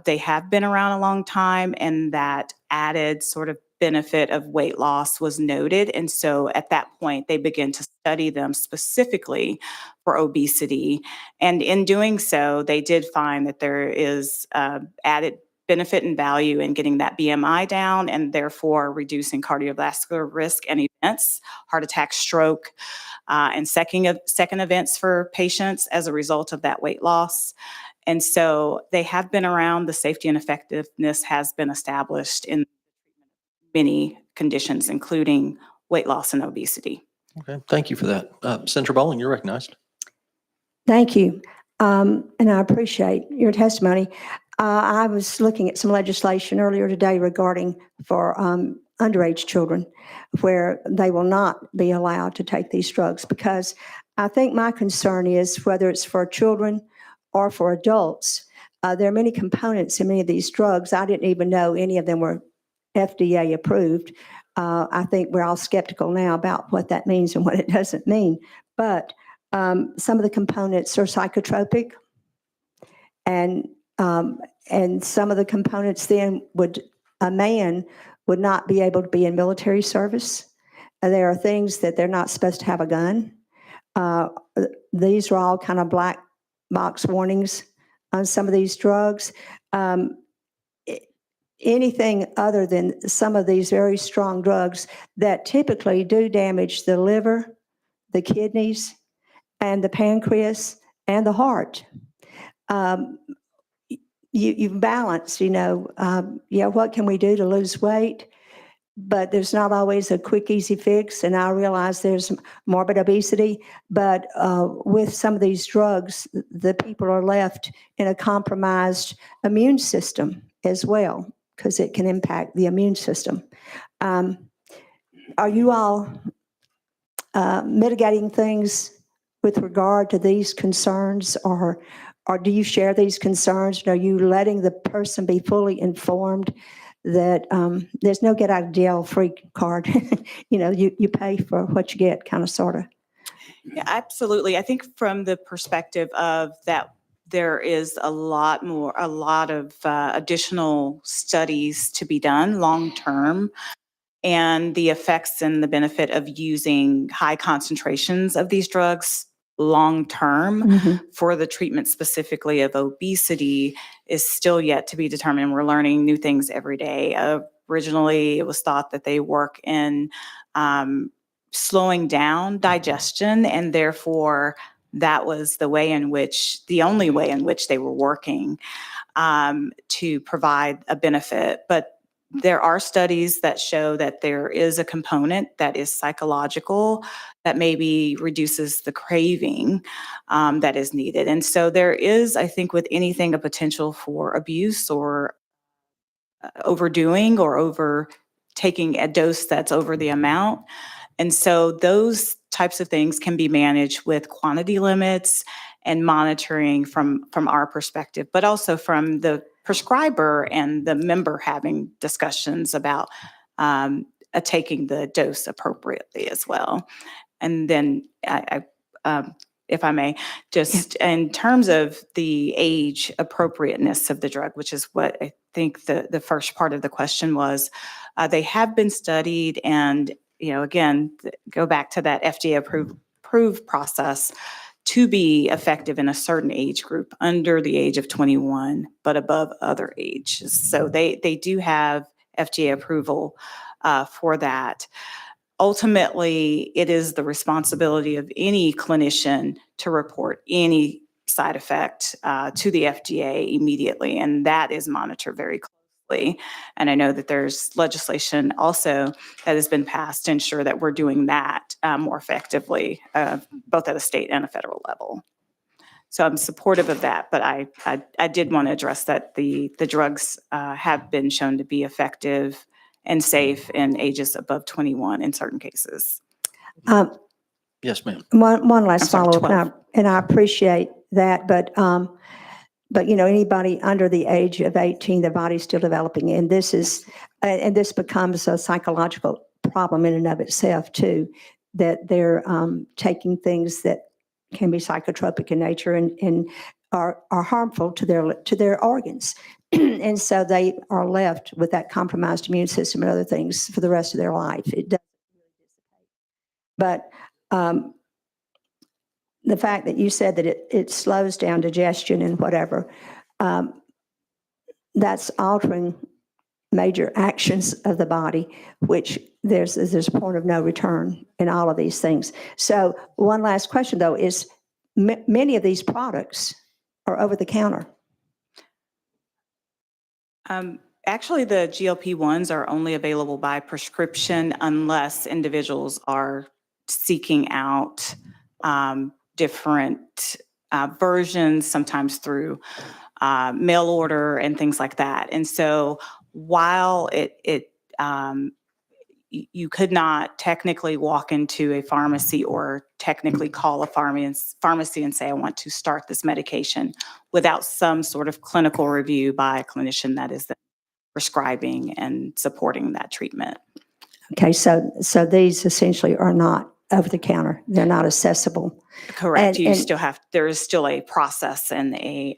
they have been around a long time, and that added sort of benefit of weight loss was noted. And so at that point, they began to study them specifically for obesity. And in doing so, they did find that there is added benefit and value in getting that BMI down and therefore reducing cardiovascular risk and events, heart attack, stroke, and second events for patients as a result of that weight loss. And so they have been around. The safety and effectiveness has been established in many conditions, including weight loss and obesity. Okay, thank you for that. Senator Bowling, you're recognized. Thank you. And I appreciate your testimony. I was looking at some legislation earlier today regarding for underage children where they will not be allowed to take these drugs, because I think my concern is whether it's for children or for adults, there are many components in many of these drugs. I didn't even know any of them were FDA approved. I think we're all skeptical now about what that means and what it doesn't mean. But some of the components are psychotropic, and some of the components then a man would not be able to be in military service. There are things that they're not supposed to have a gun. These are all kind of black box warnings on some of these drugs. Anything other than some of these very strong drugs that typically do damage the liver, the kidneys, and the pancreas, and the heart. You balance, what can we do to lose weight? But there's not always a quick, easy fix. And I realize there's morbid obesity, but with some of these drugs, the people are left in a compromised immune system as well, because it can impact the immune system. Are you all mitigating things with regard to these concerns, or do you share these concerns? Are you letting the person be fully informed that there's no get out of jail free card? You pay for what you get, kind of, sort of. Yeah, absolutely. I think from the perspective of that, there is a lot of additional studies to be done long term, and the effects and the benefit of using high concentrations of these drugs long term for the treatment specifically of obesity is still yet to be determined. We're learning new things every day. Originally, it was thought that they work in slowing down digestion, and therefore that was the only way in which they were working to provide a benefit. But there are studies that show that there is a component that is psychological that maybe reduces the craving that is needed. And so there is, I think, with anything, a potential for abuse or overdoing or over taking a dose that's over the amount. And so those types of things can be managed with quantity limits and monitoring from our perspective, but also from the prescriber and the member having discussions about taking the dose appropriately as well. And then I if I may, just in terms of the age appropriateness of the drug, which is what I think the first part of the question was, they have been studied, and again, go back to that FDA approved process to be effective in a certain age group under the age of 21, but above other ages. So they do have FDA approval for that. Ultimately, it is the responsibility of any clinician to report any side effect to the FDA immediately, and that is monitored very closely. And I know that there's legislation also that has been passed to ensure that we're doing that more effectively, both at a state and a federal level. So I'm supportive of that, but I did want to address that the drugs have been shown to be effective and safe in ages above 21 in certain cases. Yes, ma'am. One last I'm sorry, follow-up, 12. and I appreciate that, but anybody under the age of 18, their body's still developing, and this becomes a psychological problem in and of itself too, that they're taking things that can be psychotropic in nature and are harmful to their organs. And so they are left with that compromised immune system and other things for the rest of their life. It doesn't really dissipate. But the fact that you said that it slows down digestion and whatever, that's altering major actions of the body, which there's a point of no return in all of these things. So one last question, though, is many of these products are over the counter. Actually, the GLP-1s are only available by prescription unless individuals are seeking out different versions, sometimes through mail order and things like that. And so while you could not technically walk into a pharmacy or technically call a pharmacy and say, I want to start this medication without some sort of clinical review by a clinician that is prescribing and supporting that treatment. Okay, so these essentially are not over the counter. They're not accessible. Correct. And There is still a process and a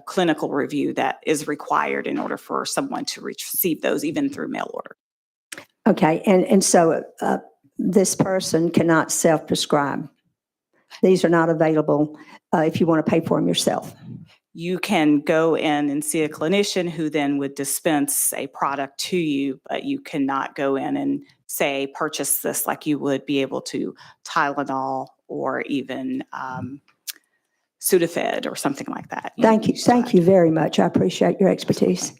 clinical review that is required in order for someone to receive those, even through mail order. Okay, and so this person cannot self-prescribe. These are not available if you want to pay for them yourself. You can go in and see a clinician who then would dispense a product to you, but you cannot go in and say, purchase this like you would be able to Tylenol or even Sudafed or something like that. Thank you very much. I appreciate your expertise.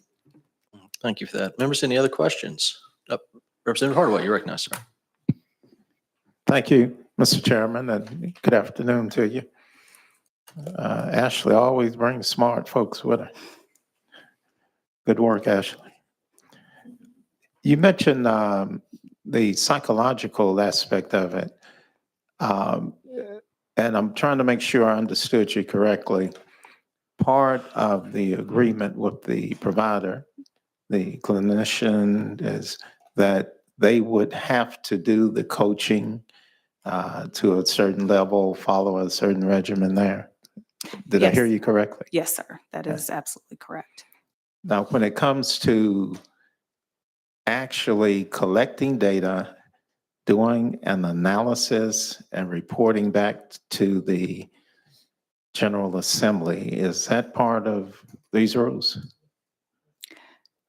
Thank you for that. Members, any other questions? Representative Hardaway, you recognize, sir. Thank you, Mr. Chairman, and good afternoon to you. Ashley always brings smart folks with her. Good work, Ashley. You mentioned the psychological aspect of it, and I'm trying to make sure I understood you correctly. Part of the agreement with the provider, the clinician, is that they would have to do the coaching to a certain level, follow a certain regimen there. Did I hear you correctly? Yes, sir. That is absolutely correct. Now, when it comes to actually collecting data, doing an analysis and reporting back to the General Assembly, is that part of these rules?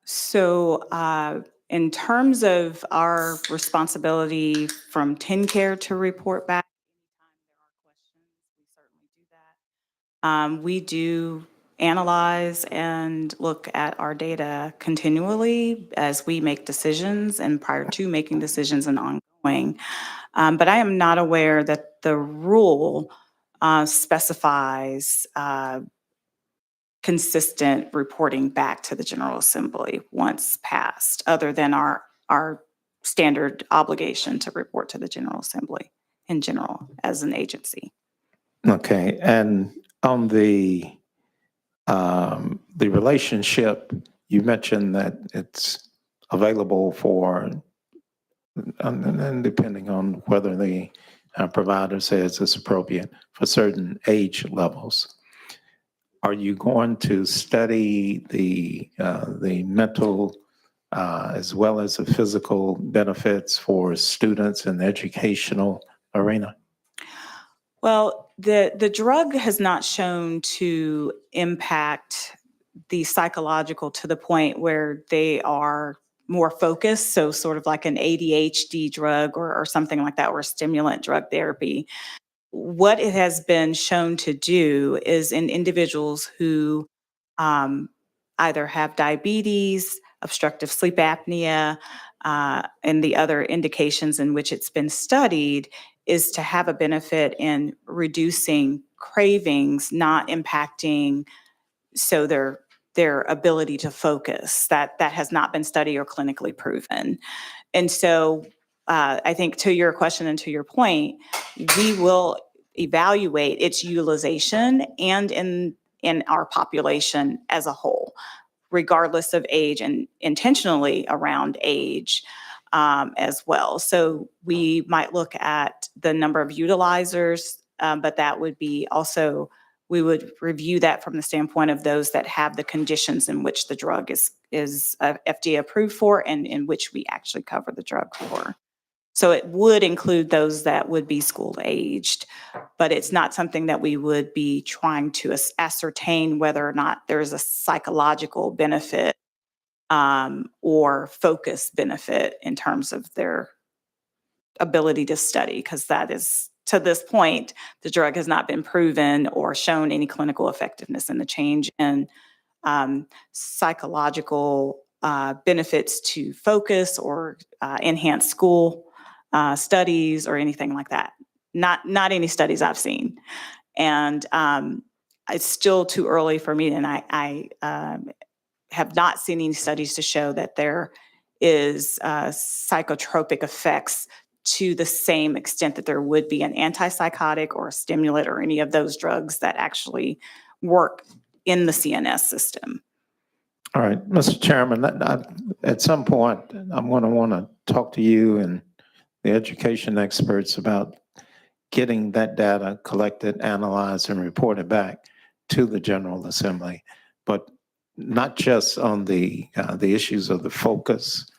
So in terms of our responsibility from TennCare to report back, we do analyze and look at our data continually as we make decisions and prior to making decisions and ongoing. But I am not aware that the rule specifies consistent reporting back to the General Assembly once passed, other than our standard obligation to report to the General Assembly in general as an agency. Okay, and on the relationship, you mentioned that it's available for, and depending on whether the provider says it's appropriate for certain age levels. Are you going to study the mental as well as the physical benefits for students in the educational arena? Well, the drug has not shown to impact the psychological to the point where they are more focused. So sort of like an ADHD drug or something like that, or stimulant drug therapy. What it has been shown to do is in individuals who either have diabetes, obstructive sleep apnea, and the other indications in which it's been studied, is to have a benefit in reducing cravings, not impacting their ability to focus. That has not been studied or clinically proven. And so I think to your question and to your point, we will evaluate its utilization and in our population as a whole, regardless of age, and intentionally around age as well. So we might look at the number of utilizers, but that would be also, we would review that from the standpoint of those that have the conditions in which the drug is FDA approved for and in which we actually cover the drug for. So it would include those that would be school aged, but it's not something that we would be trying to ascertain whether or not there's a psychological benefit or focus benefit in terms of their ability to study, because that is, to this point, the drug has not been proven or shown any clinical effectiveness in the change in psychological benefits to focus or enhance school studies or anything like that. Not any studies I've seen. And it's still too early for me, and I have not seen any studies to show that there is psychotropic effects to the same extent that there would be an antipsychotic or a stimulant or any of those drugs that actually work in the CNS system. All right, Mr. Chairman, at some point, I'm going to want to talk to you and the education experts about getting that data collected, analyzed, and reported back to the General Assembly, but not just on the issues of the focus,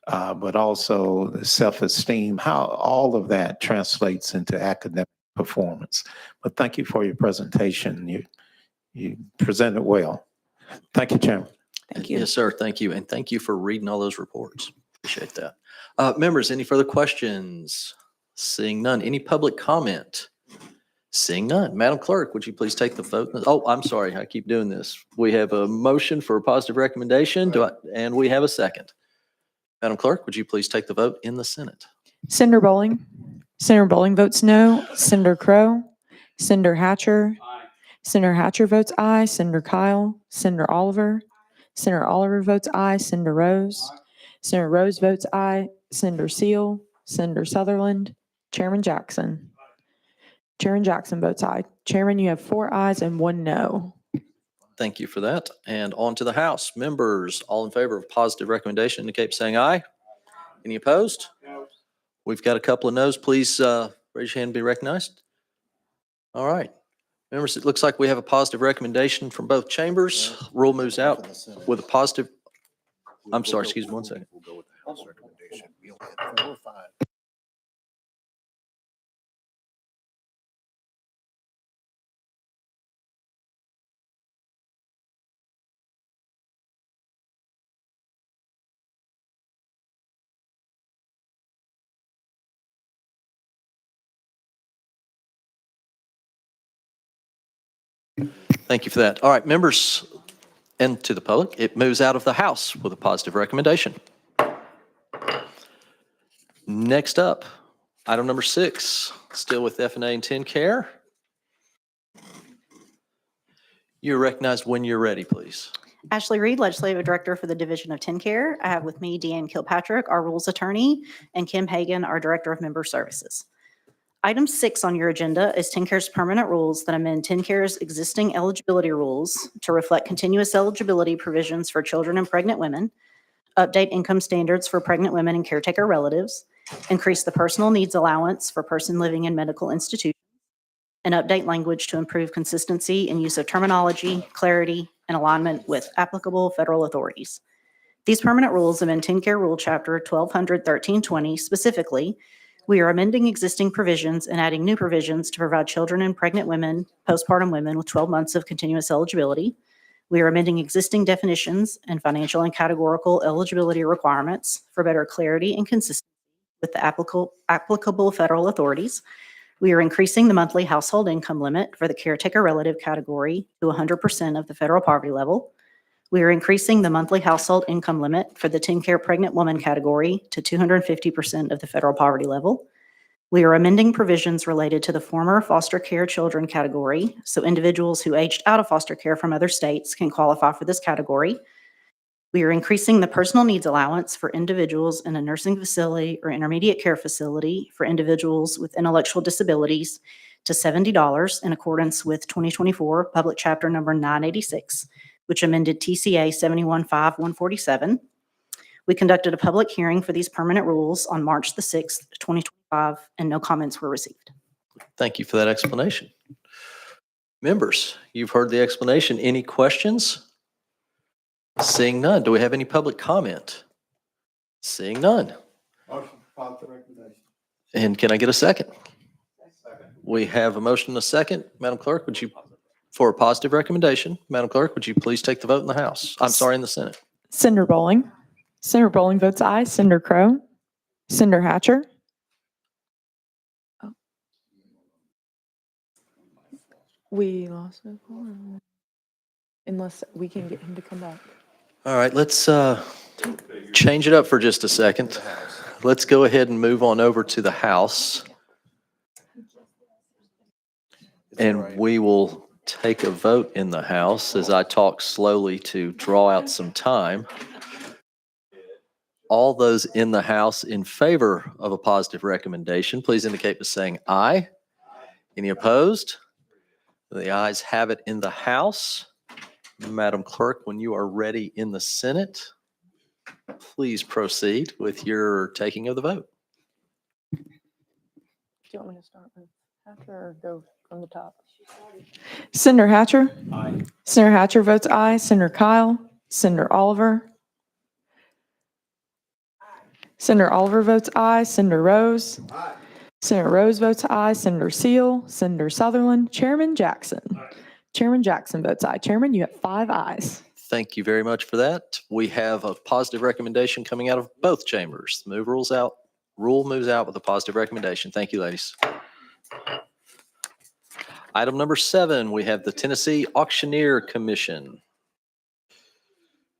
but also the self-esteem, how all of that translates into academic performance. But thank you for your presentation. You presented well. Thank you, Chairman. Thank you. Yes, sir. Thank you. And thank you for reading all those reports. Appreciate that. Members, any further questions? Seeing none. Any public comment? Seeing none. Madam Clerk, would you please take the vote? Oh, I'm sorry. I keep doing this. We have a motion for a positive recommendation. And we have a second. Madam Clerk, would you please take the vote in the Senate? Senator Bowling. Senator Bowling votes no. Senator Crow. Senator Hatcher. Senator Hatcher votes aye. Senator Kyle. Senator Oliver. Senator Oliver votes aye. Senator Rose. Senator Rose votes aye. Senator Seal. Senator Sutherland. Chairman Jackson. Chairman Jackson votes aye. Chairman, you have 4 ayes and 1 no. Thank you for that. And on to the House. Members, all in favor of positive recommendation indicate by saying aye. Any opposed? We've got a couple of no's. Please raise your hand and be recognized. All right. Members, it looks like we have a positive recommendation from both chambers. Rule moves out with a positive. I'm sorry, excuse me 1 second. We'll go with the House recommendation. We only had 4 or 5. Thank you for that. All right, members and to the public, it moves out of the House with a positive recommendation. Next up, item number 6, still with F&A and TennCare. You're recognized when you're ready, please. Ashley Reed, Legislative Director for the Division of TennCare. I have with me Deanne Kilpatrick, our Rules Attorney, and Kim Hagan, our Director of Member Services. Item 6 on your agenda is TennCare's permanent rules that amend TennCare's existing eligibility rules to reflect continuous eligibility provisions for children and pregnant women, update income standards for pregnant women and caretaker relatives, increase the personal needs allowance for person living in medical institutions, and update language to improve consistency in use of terminology, clarity, and alignment with applicable federal authorities. These permanent rules amend TennCare Rule Chapter 1200-1320 specifically. We are amending existing provisions and adding new provisions to provide children and pregnant women, postpartum women with 12 months of continuous eligibility. We are amending existing definitions and financial and categorical eligibility requirements for better clarity and consistency with the applicable federal authorities. We are increasing the monthly household income limit for the caretaker relative category to 100% of the federal poverty level. We are increasing the monthly household income limit for the TennCare pregnant woman category to 250% of the federal poverty level. We are amending provisions related to the former foster care children category, so individuals who aged out of foster care from other states can qualify for this category. We are increasing the personal needs allowance for individuals in a nursing facility or intermediate care facility for individuals with intellectual disabilities to $70 in accordance with 2024 Public Chapter Number 986, which amended TCA 715147. We conducted a public hearing for these permanent rules on March the 6th, 2025, and no comments were received. Thank you for that explanation. Members, you've heard the explanation. Any questions? Seeing none. Do we have any public comment? Seeing none. Motion for positive recommendation. And can I get a second? We have a motion and a second. Madam Clerk, would you, for a positive recommendation, Madam Clerk, would you please take the vote in the House? I'm sorry, in the Senate. Senator Bowling. Senator Bowling votes aye. Senator Crow. Senator Hatcher. We lost it. Unless we can get him to come back. All right, let's change it up for just a second. Let's go ahead and move on over to the House. And we will take a vote in the House as I talk slowly to draw out some time. All those in the House in favor of a positive recommendation, please indicate by saying aye. Any opposed? The ayes have it in the House. Madam Clerk, when you are ready in the Senate, please proceed with your taking of the vote. Do you want me to start with Hatcher or go from the top? Senator Hatcher? Aye. Senator Hatcher votes aye. Senator Kyle? Senator Oliver? Senator Oliver votes aye. Senator Rose? Aye. Senator Rose votes aye. Senator Seal? Senator Sutherland? Chairman Jackson? Aye. Chairman Jackson votes aye. Chairman, you have 5 ayes. Thank you very much for that. We have a positive recommendation coming out of both chambers. Rule moves out with a positive recommendation. Thank you, ladies. Item number 7, we have the Tennessee Auctioneer Commission.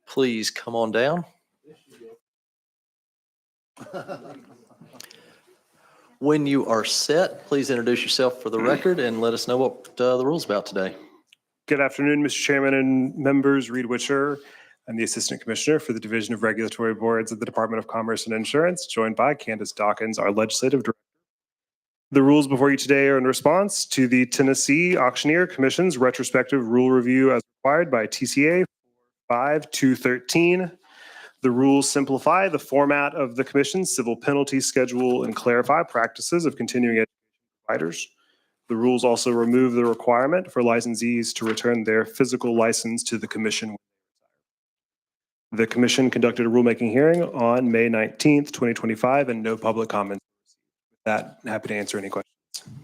Please come on down. When you are set, please introduce yourself for the record and let us know what the rule's about today. Good afternoon, Mr. Chairman and members. Reed Witcher. I'm the Assistant Commissioner for the Division of Regulatory Boards at the Department of Commerce and Insurance, joined by Candace Dawkins, our Legislative Director. The rules before you today are in response to the Tennessee Auctioneer Commission's retrospective rule review as required by TCA 5213. The rules simplify the format of the Commission's civil penalty schedule and clarify practices of continuing education providers. The rules also remove the requirement for licensees to return their physical license to the Commission. The Commission conducted a rulemaking hearing on May 19th, 2025, and no public comments. With that, I'm happy to answer any questions.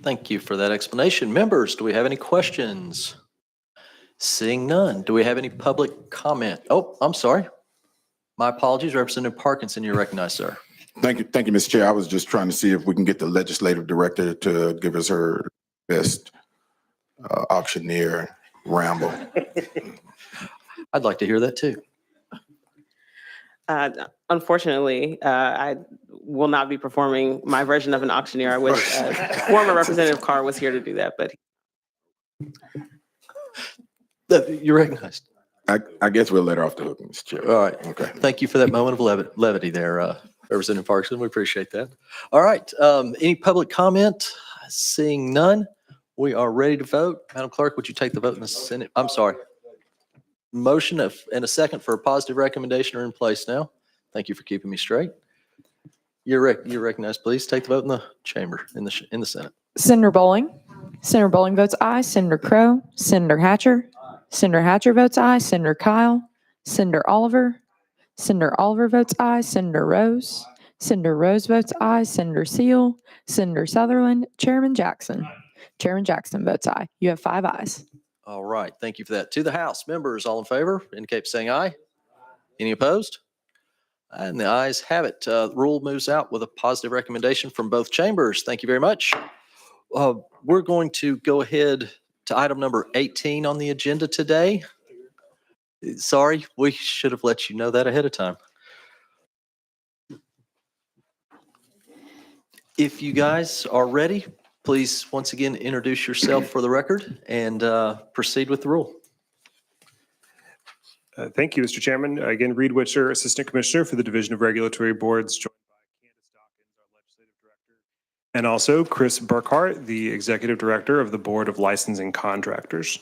Thank you for that explanation. Members, do we have any questions? Seeing none, do we have any public comment? Oh, I'm sorry. My apologies, Representative Parkinson, you're recognized, sir. Thank you, Mr. Chair. I was just trying to see if we can get the legislative director to give us her best auctioneer ramble. I'd like to hear that too. Unfortunately, I will not be performing my version of an auctioneer. I wish former Representative Carr was here to do that, but. You're recognized. I guess we'll let her off the hook, Mr. Chair. All right. Okay. Thank you for that moment of levity there, Representative Parkinson. We appreciate that. All right. Any public comment? Seeing none, we are ready to vote. Madam Clerk, would you take the vote in the Senate? I'm sorry. Motion and a second for a positive recommendation are in place now. Thank you for keeping me straight. You're recognized. Please take the vote in the chamber, in the Senate. Senator Bowling? Senator Bowling votes aye. Senator Crow? Senator Hatcher? Senator Hatcher votes aye. Senator Kyle? Senator Oliver? Senator Oliver votes aye. Senator Rose? Senator Rose votes aye. Senator Seal? Senator Sutherland? Chairman Jackson? Chairman Jackson votes aye. You have 5 ayes. All right. Thank you for that. To the House, members, all in favor, indicate by saying aye. Any opposed? And the ayes have it. Rule moves out with a positive recommendation from both chambers. Thank you very much. We're going to go ahead to item number 18 on the agenda today. Sorry, we should have let you know that ahead of time. If you guys are ready, please once again introduce yourself for the record and proceed with the rule. Thank you, Mr. Chairman. Again, Reed Witcher, Assistant Commissioner for the Division of Regulatory Boards, joined by Candace Dawkins, our Legislative Director, and also Chris Burkhart, the Executive Director of the Board of Licensing Contractors.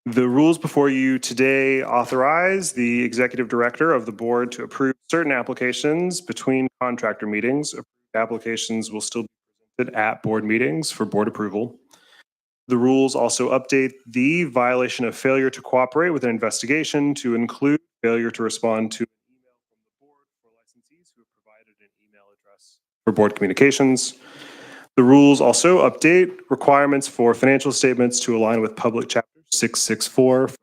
The rules before you today authorize the Executive Director of the Board to approve certain applications between contractor meetings. Approved applications will still be presented at board meetings for board approval. The rules also update the violation of failure to cooperate with an investigation to include failure to respond to an email from the board for licensees who have provided an email address for board communications. The rules also update requirements for financial statements to align with Public Chapter 664 from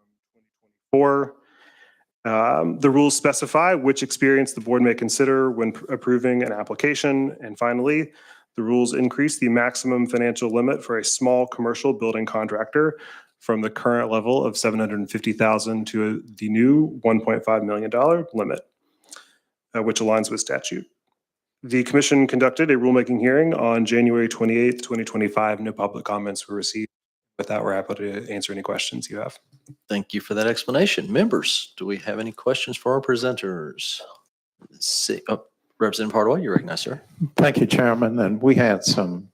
2024. The rules specify which experience the board may consider when approving an application. And finally, the rules increase the maximum financial limit for a small commercial building contractor from the current level of $750,000 to the new $1.5 million limit, which aligns with statute. The Commission conducted a rulemaking hearing on January 28th, 2025. No public comments were received. With that, we're happy to answer any questions you have. Thank you for that explanation. Members, do we have any questions for our presenters? Representative Hardaway, you recognize, sir. Thank you, Chairman. And we had some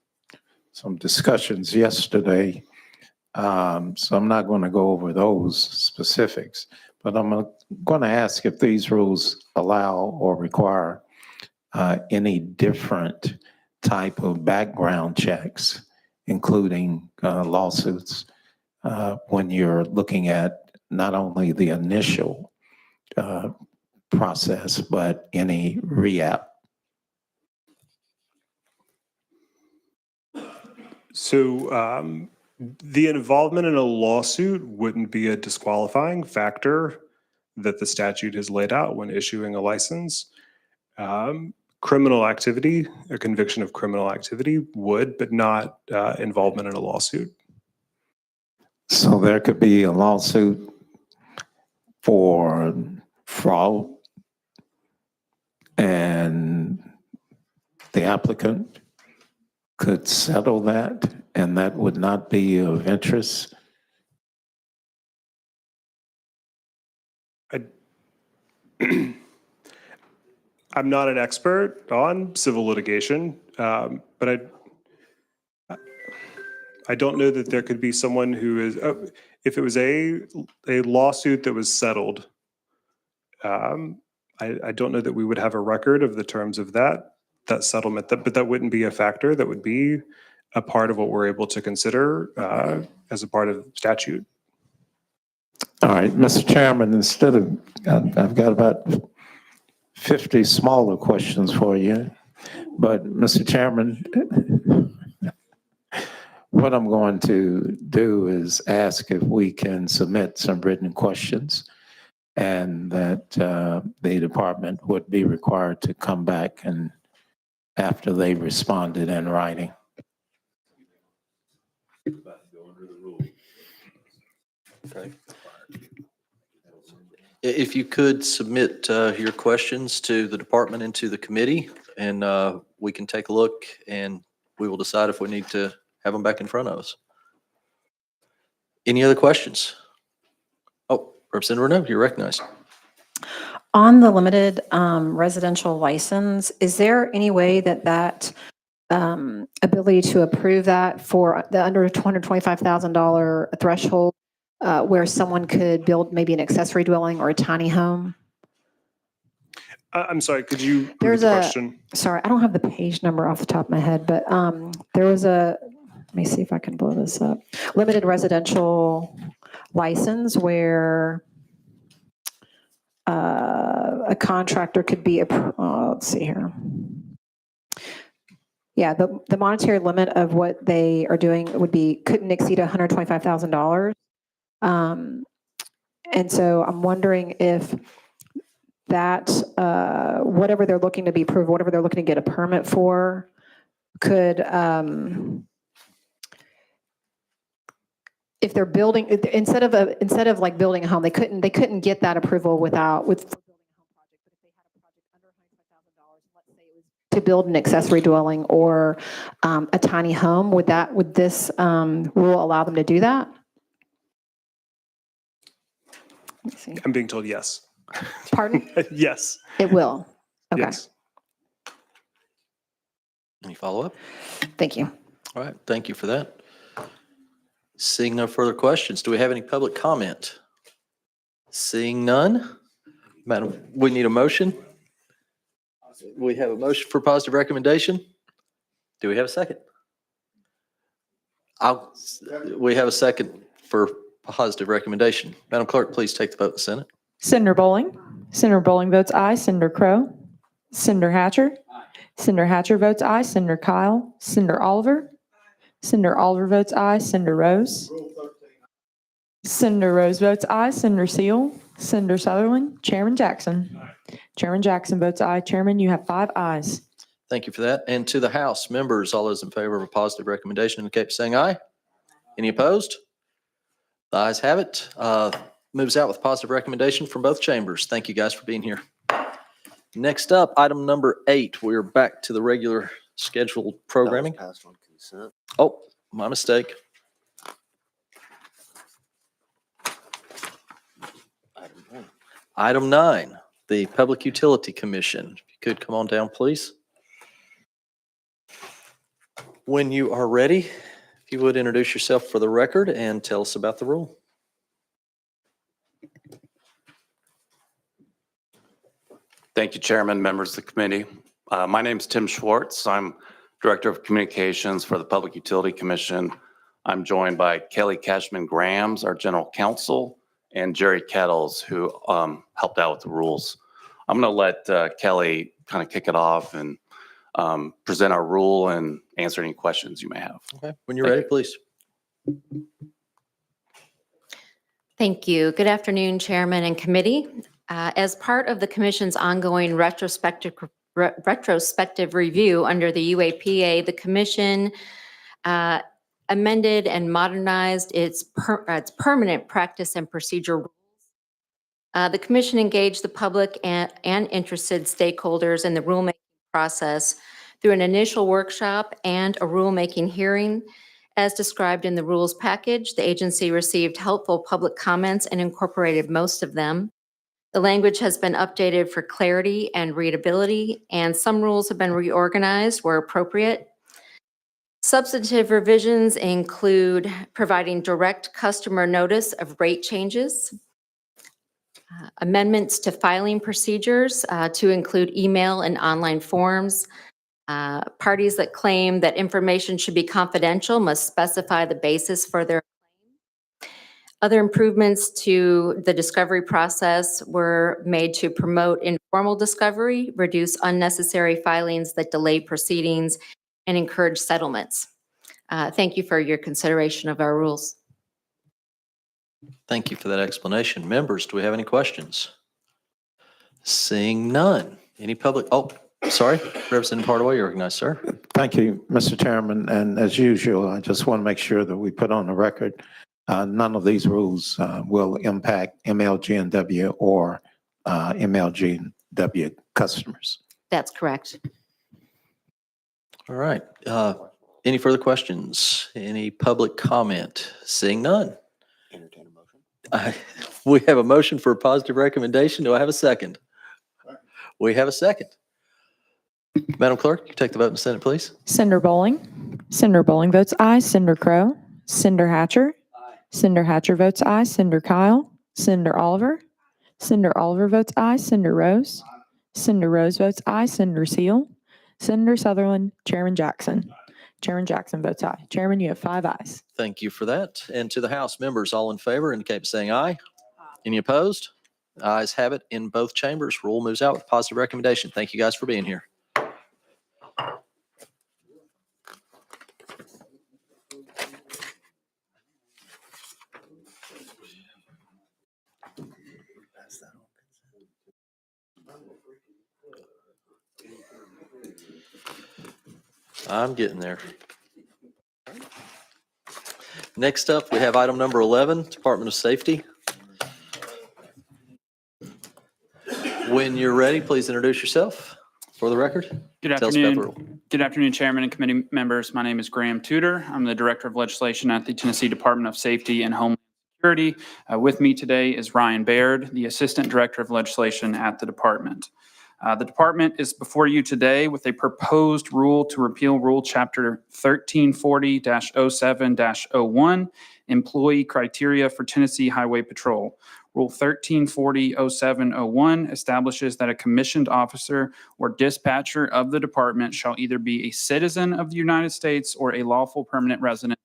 discussions yesterday. So I'm not going to go over those specifics, but I'm going to ask if these rules allow or require any different type of background checks, including lawsuits, when you're looking at not only the initial process, but any re-app. So the involvement in a lawsuit wouldn't be a disqualifying factor that the statute has laid out when issuing a license. Criminal activity, a conviction of criminal activity would, but not involvement in a lawsuit. So there could be a lawsuit for fraud, and the applicant could settle that, and that would not be of interest. I'm not an expert on civil litigation, but I don't know that there could be someone who is, if it was a lawsuit that was settled, I don't know that we would have a record of the terms of that settlement, but that wouldn't be a factor. That would be a part of what we're able to consider as a part of statute. All right, Mr. Chairman, instead of, I've got about 50 smaller questions for you, but Mr. Chairman, what I'm going to do is ask if we can submit some written questions, and that the department would be required to come back and after they responded in writing. Okay. If you could submit your questions to the department and to the committee, and we can take a look, and we will decide if we need to have them back in front of us. Any other questions? Oh, Representative Renaud, you're recognized. On the limited residential license, is there any way that ability to approve that for the under $225,000 threshold, where someone could build maybe an accessory dwelling or a tiny home? I'm sorry, could you repeat There's the a, question? sorry, I don't have the page number off the top of my head, but there was let me see if I can blow this up. Limited residential license where a contractor could be, let's see here. Yeah, the monetary limit of what they are doing couldn't exceed $125,000. And so I'm wondering if that, whatever they're looking to be approved, whatever they're looking to get a permit for, could, if they're building, instead of like building a home, they couldn't get that approval with to build an accessory dwelling or a tiny home. Would this rule allow them to do that? Let me see. I'm being told yes. Pardon? Yes. It will. Okay. Yes. Any follow-up? Thank you. All right, thank you for that. Seeing no further questions, do we have any public comment? Seeing none, Madam, we need a motion. We have a motion for positive recommendation. Do we have a second? We have a second for positive recommendation. Madam Clerk, please take the vote in the Senate. Senator Bowling. Senator Bowling votes aye. Senator Crow. Senator Hatcher. Senator Hatcher votes aye. Senator Kyle. Senator Oliver. Senator Oliver votes aye. Senator Rose. Senator Rose votes aye. Senator Seal. Senator Sutherland. Chairman Jackson. Chairman Jackson votes aye. Chairman, you have 5 ayes. Thank you for that. And to the House members, all those in favor of a positive recommendation indicate by saying aye. Any opposed? The ayes have it. Moves out with positive recommendation from both chambers. Thank you guys for being here. Next up, item number 8. We're back to the regular scheduled programming. Oh, my mistake. Item 9. the Public Utility Commission. If you could come on down, please. When you are ready, if you would introduce yourself for the record and tell us about the rule. Thank you, Chairman, members of the committee. My name is Tim Schwartz. I'm Director of Communications for the Public Utility Commission. I'm joined by Kelly Cashman-Grams, our General Counsel, and Jerry Kettles, who helped out with the rules. I'm going to let Kelly kind of kick it off and present our rule and answer any questions you may have. Okay, when you're ready, please. Thank you. Good afternoon, Chairman and committee. As part of the Commission's ongoing retrospective review under the UAPA, the Commission amended and modernized its permanent practice and procedure rules. The Commission engaged the public and interested stakeholders in the rulemaking process through an initial workshop and a rulemaking hearing. As described in the rules package, the agency received helpful public comments and incorporated most of them. The language has been updated for clarity and readability, and some rules have been reorganized where appropriate. Substantive revisions include providing direct customer notice of rate changes, amendments to filing procedures to include email and online forms. Parties that claim that information should be confidential must specify the basis for their claim. Other improvements to the discovery process were made to promote informal discovery, reduce unnecessary filings that delay proceedings, and encourage settlements. Thank you for your consideration of our rules. Thank you for that explanation. Members, do we have any questions? Seeing none. Any public, oh, sorry, Representative Hardaway, you're recognized, sir. Thank you, Mr. Chairman. And as usual, I just want to make sure that we put on the record, none of these rules will impact MLG&W or MLG&W customers. That's correct. All right. Any further questions? Any public comment? Seeing none. Entertain a motion. We have a motion for a positive recommendation. Do I have a second? We have a second. Madam Clerk, you take the vote in the Senate, please. Senator Bowling. Senator Bowling votes aye. Senator Crow. Senator Hatcher. Senator Hatcher votes aye. Senator Kyle. Senator Oliver. Senator Oliver votes aye. Senator Rose. Senator Rose votes aye. Senator Seal. Senator Sutherland. Chairman Jackson. Chairman Jackson votes aye. Chairman, you have 5 ayes. Thank you for that. And to the House members, all in favor indicate by saying aye. Any opposed? Ayes have it in both chambers. Rule moves out with positive recommendation. Thank you guys for being here. I'm getting there. Next up, we have item number 11, Department of Safety. When you're ready, please introduce yourself for the record. Good Tell us about the rule. afternoon. Good afternoon, Chairman and committee members. My name is Graham Tudor. I'm the Director of Legislation at the Tennessee Department of Safety and Homeland Security. With me today is Ryan Baird, the Assistant Director of Legislation at the department. The department is before you today with a proposed rule to repeal Rule Chapter 1340-07-01, Employee Criteria for Tennessee Highway Patrol. Rule 1340-07-01 establishes that a commissioned officer or dispatcher of the department shall either be a citizen of the United States or a lawful permanent resident.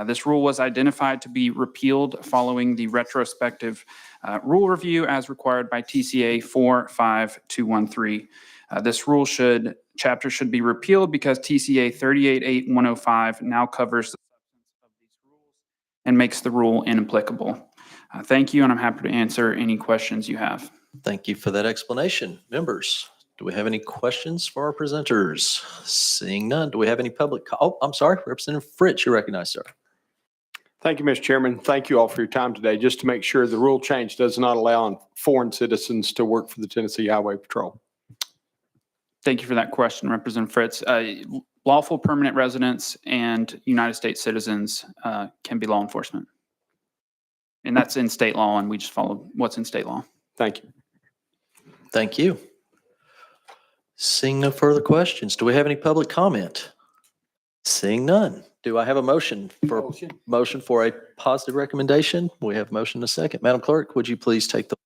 This rule was identified to be repealed following the retrospective rule review as required by TCA 45213. This chapter should be repealed because TCA 388-105 now covers the substance of these rules and makes the rule inapplicable. Thank you, and I'm happy to answer any questions you have. Thank you for that explanation. Members, do we have any questions for our presenters? Seeing none, do we have any public? Oh, I'm sorry, Representative Fritz, you're recognized, sir. Thank you, Mr. Chairman. Thank you all for your time today. Just to make sure the rule change does not allow foreign citizens to work for the Tennessee Highway Patrol. Thank you for that question, Representative Fritz. Lawful permanent residents and United States citizens can be law enforcement. And that's in state law, and we just follow what's in state law. Thank you. Thank you. Seeing no further questions, do we have any public comment? Seeing none, do I have a motion for a positive recommendation? We have motion and a second. Madam Clerk, would you please take the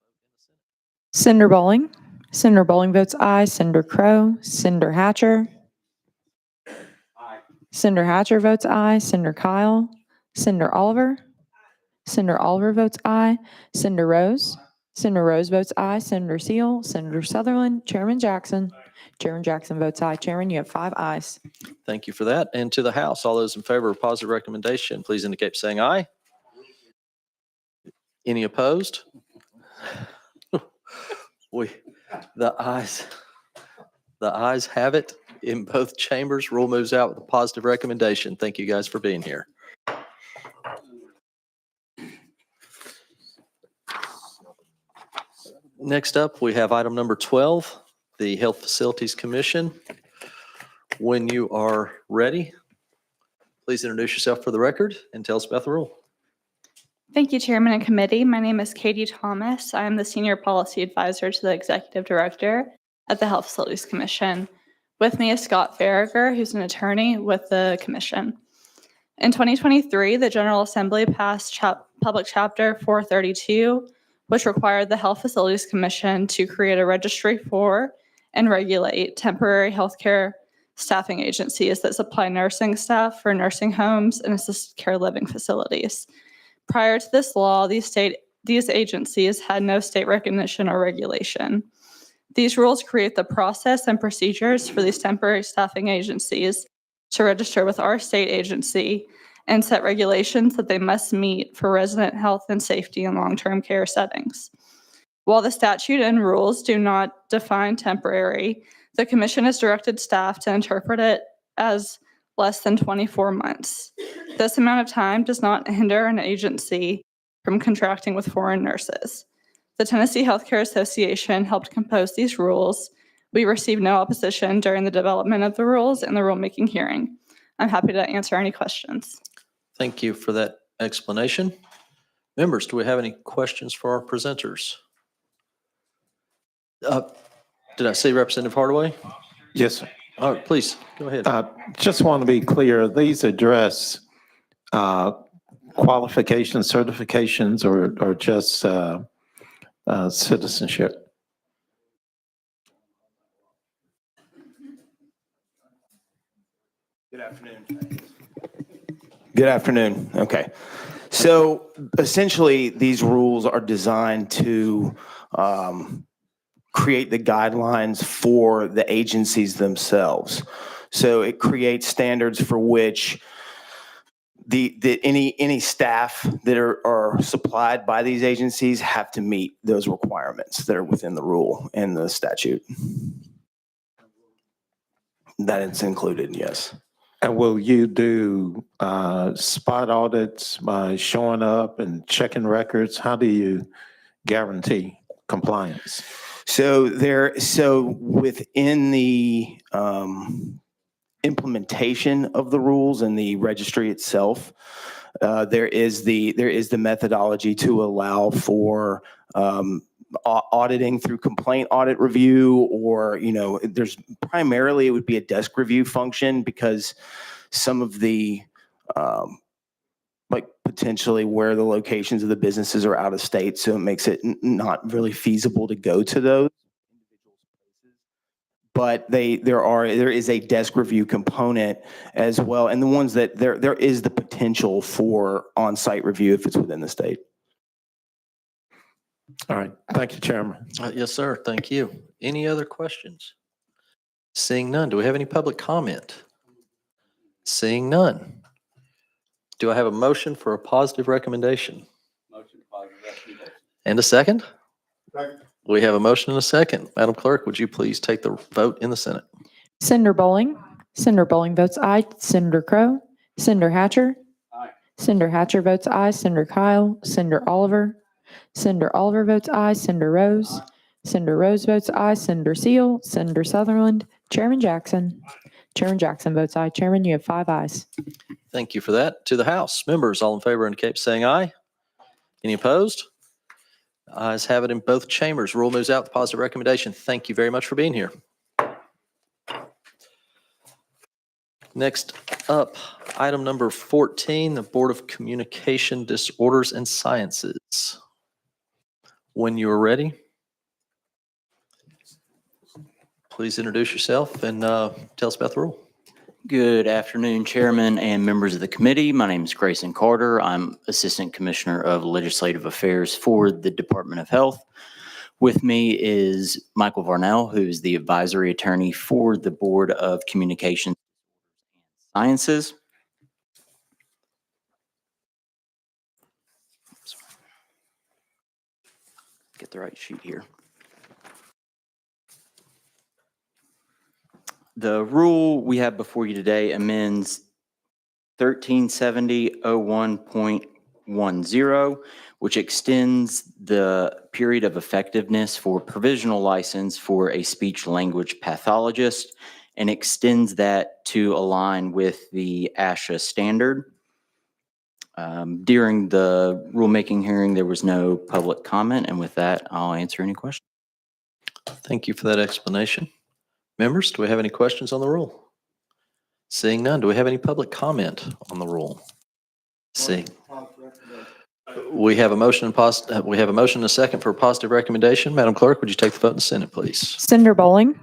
Cinder Bowling. Cinder Bowling votes aye. Cinder Crow. Cinder Hatcher. Cinder Hatcher votes aye. Cinder Kyle. Cinder Oliver. Cinder Oliver votes aye. Cinder Rose. Cinder Rose votes aye. Cinder Seal. Cinder Sutherland. Chairman Jackson. Chairman Jackson votes aye. Chairman, you have 5 ayes. Thank you for that. And to the House, all those in favor of positive recommendation, please indicate by saying aye. Any opposed? The ayes have it in both chambers. Rule moves out with a positive recommendation. Thank you guys for being here. Next up, we have item number 12, the Health Facilities Commission. When you are ready, please introduce yourself for the record and tell us about the rule. Thank you, Chairman and Committee. My name is Katie Thomas. I am the Senior Policy Advisor to the Executive Director at the Health Facilities Commission. With me is Scott Farragher, who's an attorney with the Commission. In 2023, the General Assembly passed Public Chapter 432, which required the Health Facilities Commission to create a registry for and regulate temporary healthcare staffing agencies that supply nursing staff for nursing homes and assisted care living facilities. Prior to this law, these agencies had no state recognition or regulation. These rules create the process and procedures for these temporary staffing agencies to register with our state agency and set regulations that they must meet for resident health and safety in long-term care settings. While the statute and rules do not define temporary, the Commission has directed staff to interpret it as less than 24 months. This amount of time does not hinder an agency from contracting with foreign nurses. The Tennessee Healthcare Association helped compose these rules. We received no opposition during the development of the rules and the rulemaking hearing. I'm happy to answer any questions. Thank you for that explanation. Members, do we have any questions for our presenters? Did I see Representative Hardaway? Yes, sir. All right, please, go ahead. Just want to be clear, these address qualifications, certifications, or just citizenship? Good afternoon. Good afternoon. Okay. So essentially, these rules are designed to create the guidelines for the agencies themselves. So it creates standards for which any staff that are supplied by these agencies have to meet those requirements that are within the rule and the statute. That is included, yes. And will you do spot audits by showing up and checking records? How do you guarantee compliance? So within the implementation of the rules and the registry itself, there is the methodology to allow for auditing through complaint audit review, or there's primarily it would be a desk review function, because some of the like potentially where the locations of the businesses are out of state, so it makes it not really feasible to go to those. But there is a desk review component as well, and the ones that there is the potential for on-site review if it's within the state. All right. Thank you, Chairman. Yes, sir. Thank you. Any other questions? Seeing none, do we have any public comment? Seeing none. Do I have a motion for a positive recommendation? Motion for positive recommendation. And a second? Second. We have a motion and a second. Madam Clerk, would you please take the vote in the Senate? Cinder Bowling. Cinder Bowling votes aye. Cinder Crow. Cinder Hatcher. Aye. Cinder Hatcher votes aye. Cinder Kyle. Cinder Oliver. Cinder Oliver votes aye. Cinder Rose. Cinder Rose votes aye. Cinder Seal. Cinder Sutherland. Chairman Jackson. Chairman Jackson votes aye. Chairman, you have 5 ayes. Thank you for that. To the House, members, all in favor indicate by saying aye. Any opposed? Ayes have it in both chambers. Rule moves out with positive recommendation. Thank you very much for being here. Next up, item number 14, the Board of Communication Disorders and Sciences. When you are ready, please introduce yourself and tell us about the rule. Good afternoon, Chairman and members of the committee. My name is Grayson Carter. I'm Assistant Commissioner of Legislative Affairs for the Department of Health. With me is Michael Varnell, who is the advisory attorney for the Board of Communications and Sciences. Get the right sheet here. The rule we have before you today amends 1370-01.10, which extends the period of effectiveness for provisional license for a speech language pathologist and extends that to align with the ASHA standard. During the rulemaking hearing, there was no public comment, and with that, I'll answer any questions. Thank you for that explanation. Members, do we have any questions on the rule? Seeing none, do we have any public comment on the rule? Seeing. We have a motion and we have a motion and a second for a positive recommendation. Madam Clerk, would you take the vote in the Senate, please? Senator Bowling.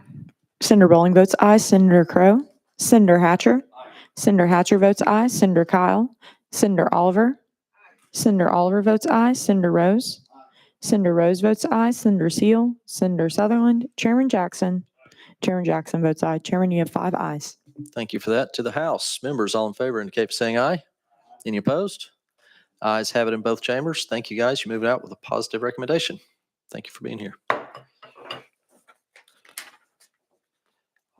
Senator Bowling votes aye. Senator Crow. Senator Hatcher. Senator Hatcher votes aye. Senator Kyle. Senator Oliver. Senator Oliver votes aye. Senator Rose. Senator Rose votes aye. Senator Seal. Senator Sutherland. Chairman Jackson. Chairman Jackson votes aye. Chairman, you have 5 ayes. Thank you for that. To the House, members, all in favor indicate by saying aye. Any opposed? Ayes have it in both chambers. Thank you, guys. You moved out with a positive recommendation. Thank you for being here.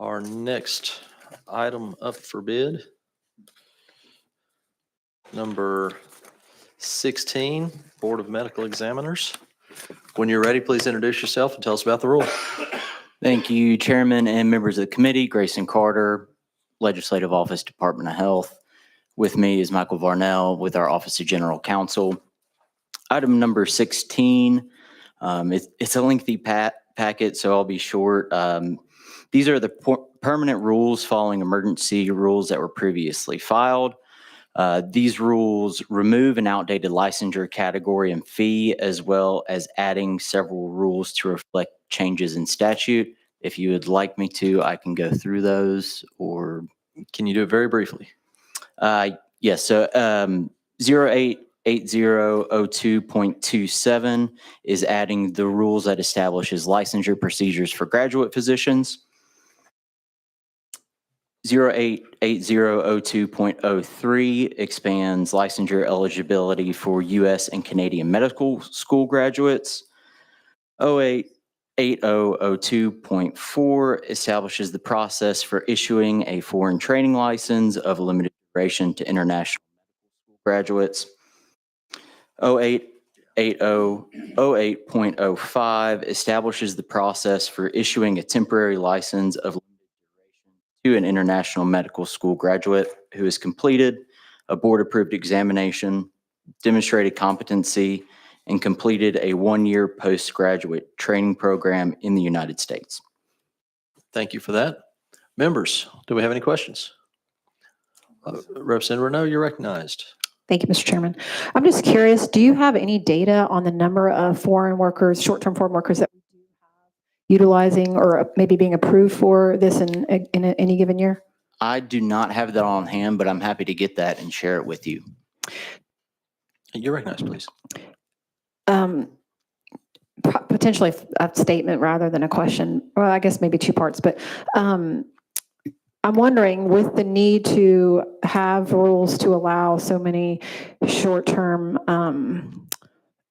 Our next item up for bid, number 16, Board of Medical Examiners. When you're ready, please introduce yourself and tell us about the rule. Thank you, Chairman and members of the committee. Grayson Carter, Legislative Office, Department of Health. With me is Michael Varnell with our Office of General Counsel. Item number 16, it's a lengthy packet, so I'll be short. These are the permanent rules following emergency rules that were previously filed. These rules remove an outdated licensure category and fee, as well as adding several rules to reflect changes in statute. If you would like me to, I can go through those, or can you do it very briefly? Yes. So 088002.27 is adding the rules that establishes licensure procedures for graduate physicians. 088002.03 expands licensure eligibility for U.S. and Canadian medical school graduates. 088002.4 establishes the process for issuing a foreign training license of limited duration to international medical school graduates. 088008.05 establishes the process for issuing a temporary license of to an international medical school graduate who has completed a board-approved examination, demonstrated competency, and completed a 1-year postgraduate training program in the United States. Thank you for that. Members, do we have any questions? Representative Renaud, you're recognized. Thank you, Mr. Chairman. I'm just curious, do you have any data on the number of foreign workers, short-term foreign workers that we do have utilizing or maybe being approved for this in any given year? I do not have that on hand, but I'm happy to get that and share it with you. You're recognized, please. Potentially a statement rather than a question. Well, I guess maybe 2 parts, but I'm wondering, with the need to have rules to allow so many short-term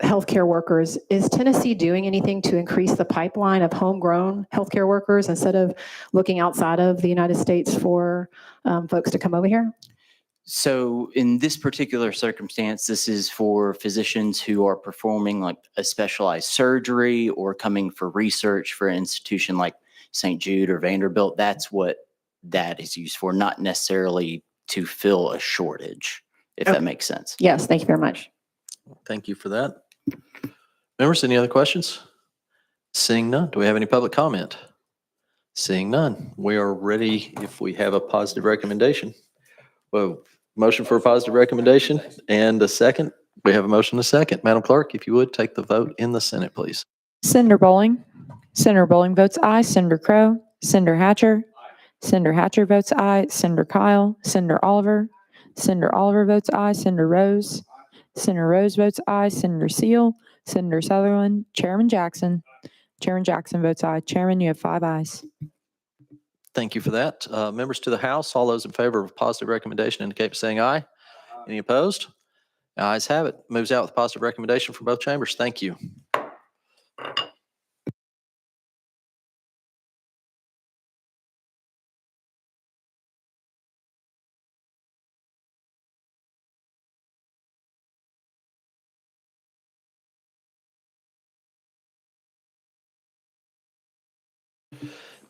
healthcare workers, is Tennessee doing anything to increase the pipeline of homegrown healthcare workers instead of looking outside of the United States for folks to come over here? So in this particular circumstance, this is for physicians who are performing like a specialized surgery or coming for research for an institution like St. Jude or Vanderbilt. That's what that is used for, not necessarily to fill a shortage, if that makes sense. Yes, thank you very much. Thank you for that. Members, any other questions? Seeing none, do we have any public comment? Seeing none, we are ready if we have a positive recommendation. Well, motion for a positive recommendation and a second. We have a motion and a second. Madam Clerk, if you would, take the vote in the Senate, please. Senator Bowling. Senator Bowling votes aye. Senator Crow. Senator Hatcher. Senator Hatcher votes aye. Senator Kyle. Senator Oliver. Senator Oliver votes aye. Senator Rose. Senator Rose votes aye. Senator Seal. Senator Sutherland. Chairman Jackson. Chairman Jackson votes aye. Chairman, you have 5 ayes. Thank you for that. Members to the House, all those in favor of a positive recommendation indicate by saying aye. Any opposed? The ayes have it. Moves out with a positive recommendation from both chambers. Thank you.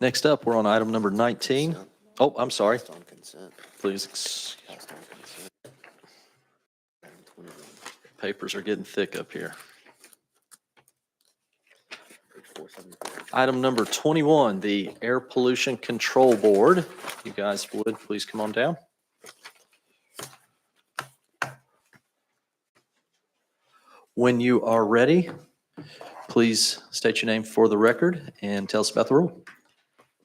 Next up, we're on item number 19. Oh, I'm sorry. Please. Papers are getting thick up here. Item number 21, the Air Pollution Control Board. You guys would please come on down. When you are ready, please state your name for the record and tell us about the rule.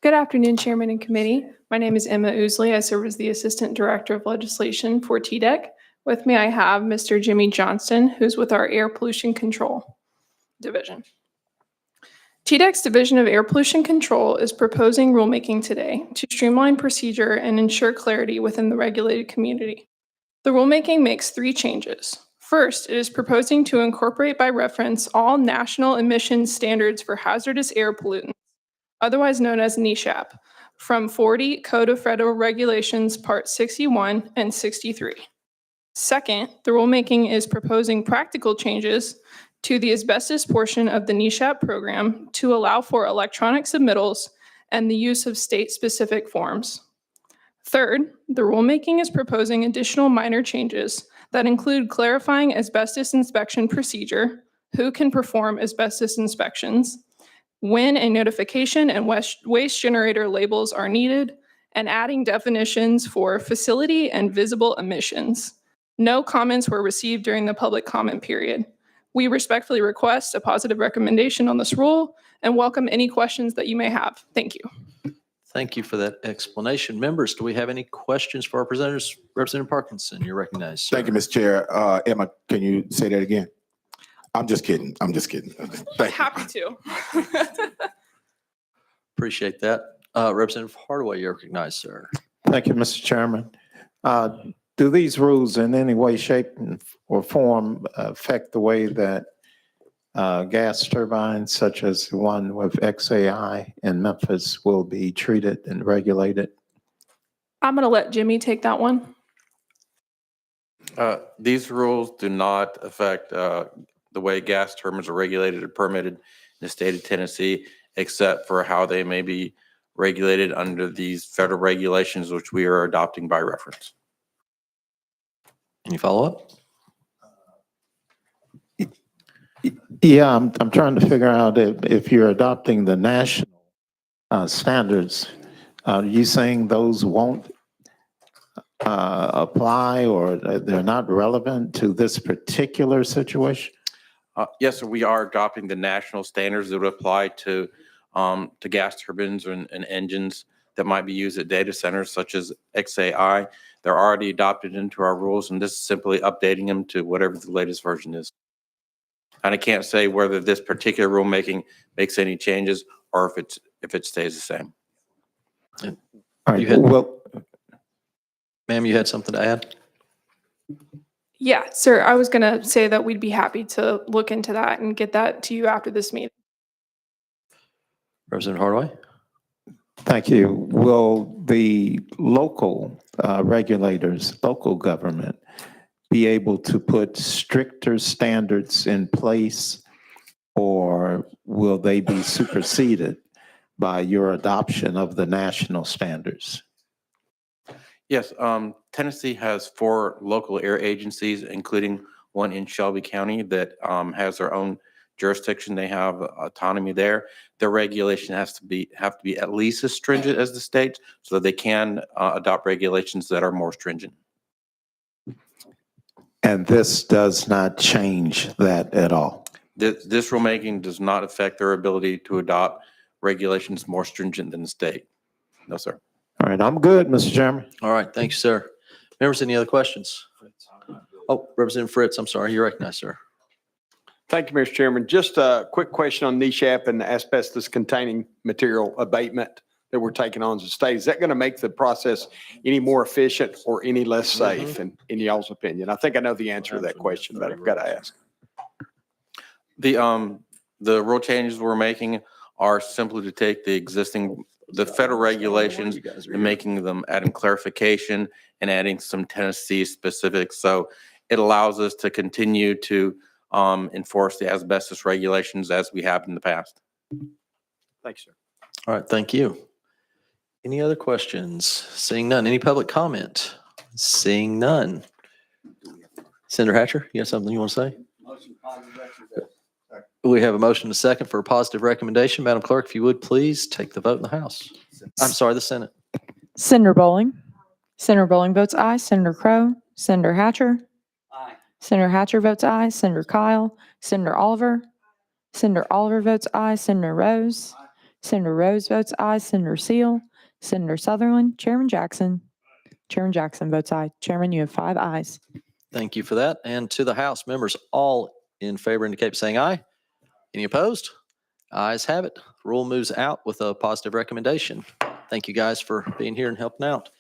Good afternoon, Chairman and Committee. My name is Emma Ousley. I serve as the Assistant Director of Legislation for TDEC. With me, I have Mr. Jimmy Johnston, who's with our Air Pollution Control Division. TDEC's Division of Air Pollution Control is proposing rulemaking today to streamline procedure and ensure clarity within the regulated community. The rulemaking makes 3 changes. First, it is proposing to incorporate by reference all national emissions standards for hazardous air pollutants, otherwise known as NESHAP, from 40 Code of Federal Regulations Part 61 and 63. Second, the rulemaking is proposing practical changes to the asbestos portion of the NESHAP program to allow for electronic submittals and the use of state-specific forms. Third, the rulemaking is proposing additional minor changes that include clarifying asbestos inspection procedure, who can perform asbestos inspections, when a notification and waste generator labels are needed, and adding definitions for facility and visible emissions. No comments were received during the public comment period. We respectfully request a positive recommendation on this rule and welcome any questions that you may have. Thank you. Thank you for that explanation. Members, do we have any questions for our presenters? Representative Parkinson, you're recognized, sir. Thank you, Mr. Chair. Emma, can you say that again? I'm just kidding. I'm just kidding. Thank you. Happy to. Appreciate that. Representative Hardaway, you're recognized, sir. Thank you, Mr. Chairman. Do these rules in any way, shape, or form affect the way that gas turbines such as the one with XAI in Memphis will be treated and regulated? I'm going to let Jimmy take that one. These rules do not affect the way gas turbines are regulated or permitted in the state of Tennessee, except for how they may be regulated under these federal regulations, which we are adopting by reference. Any follow-up? Yeah, I'm trying to figure out if you're adopting the national standards, are you saying those won't apply or they're not relevant to this particular situation? Yes, sir, we are adopting the national standards that would apply to gas turbines and engines that might be used at data centers such as XAI. They're already adopted into our rules, and this is simply updating them to whatever the latest version is. And I can't say whether this particular rulemaking makes any changes or if it stays the same. All right, Ma'am, you had something to add? Yeah, sir, I was going to say that we'd be happy to look into that and get that to you after this meeting. Representative Hardaway? Thank you. Will the local regulators, local government, be able to put stricter standards in place, or will they be superseded by your adoption of the national standards? Yes, Tennessee has 4 local air agencies, including one in Shelby County that has their own jurisdiction. They have autonomy there. Their regulation have to be at least as stringent as the state so that they can adopt regulations that are more stringent. And this does not change that at all. This rulemaking does not affect their ability to adopt regulations more stringent than the state. No, sir. All right, I'm good, Mr. Chairman. All right, thank you, sir. Members, any other questions? Oh, Representative Fritz, I'm sorry, you're recognized, sir. Thank you, Mr. Chairman. Just a quick question on NESHAP and the asbestos-containing material abatement that we're taking on as a state. Is that going to make the process any more efficient or any less safe, in y'all's opinion? I think I know the answer to that question, but I've got to ask. The rule changes we're making are simply to take the federal regulations and making them, adding clarification and adding some Tennessee specifics. So it allows us to continue to enforce the asbestos regulations as we have in the past. Thanks, sir. All right, thank you. Any other questions? Seeing none. Any public comment? Seeing none. Senator Hatcher, you have something you want to say? We have a motion and a second for a positive recommendation. Madam Clerk, if you would please take the vote in the House. I'm sorry, the Senate. Senator Bowling. Senator Bowling votes aye. Senator Crowe. Senator Hatcher. Aye. Senator Hatcher votes aye. Senator Kyle. Senator Oliver. Senator Oliver votes aye. Senator Rose. Senator Rose votes aye. Senator Seal. Senator Sutherland. Chairman Jackson. Chairman Jackson votes aye. Chairman, you have 5 ayes. Thank you for that. And to the House members, all in favor indicate by saying aye. Any opposed? Ayes have it. Rule moves out with a positive recommendation. Thank you guys for being here and helping out.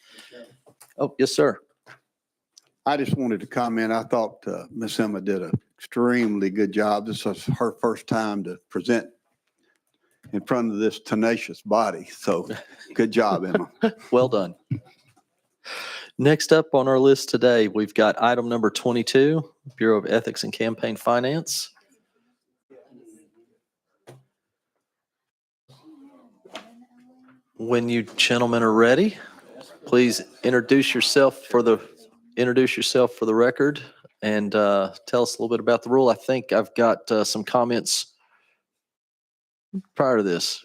Oh, yes, sir. I just wanted to comment. I thought Ms. Emma did an extremely good job. This was her first time to present in front of this tenacious body. So good job, Emma. Well done. Next up on our list today, we've got item number 22, Bureau of Ethics and Campaign Finance. When you gentlemen are ready, please introduce yourself for the record and tell us a little bit about the rule. I think I've got some comments prior to this.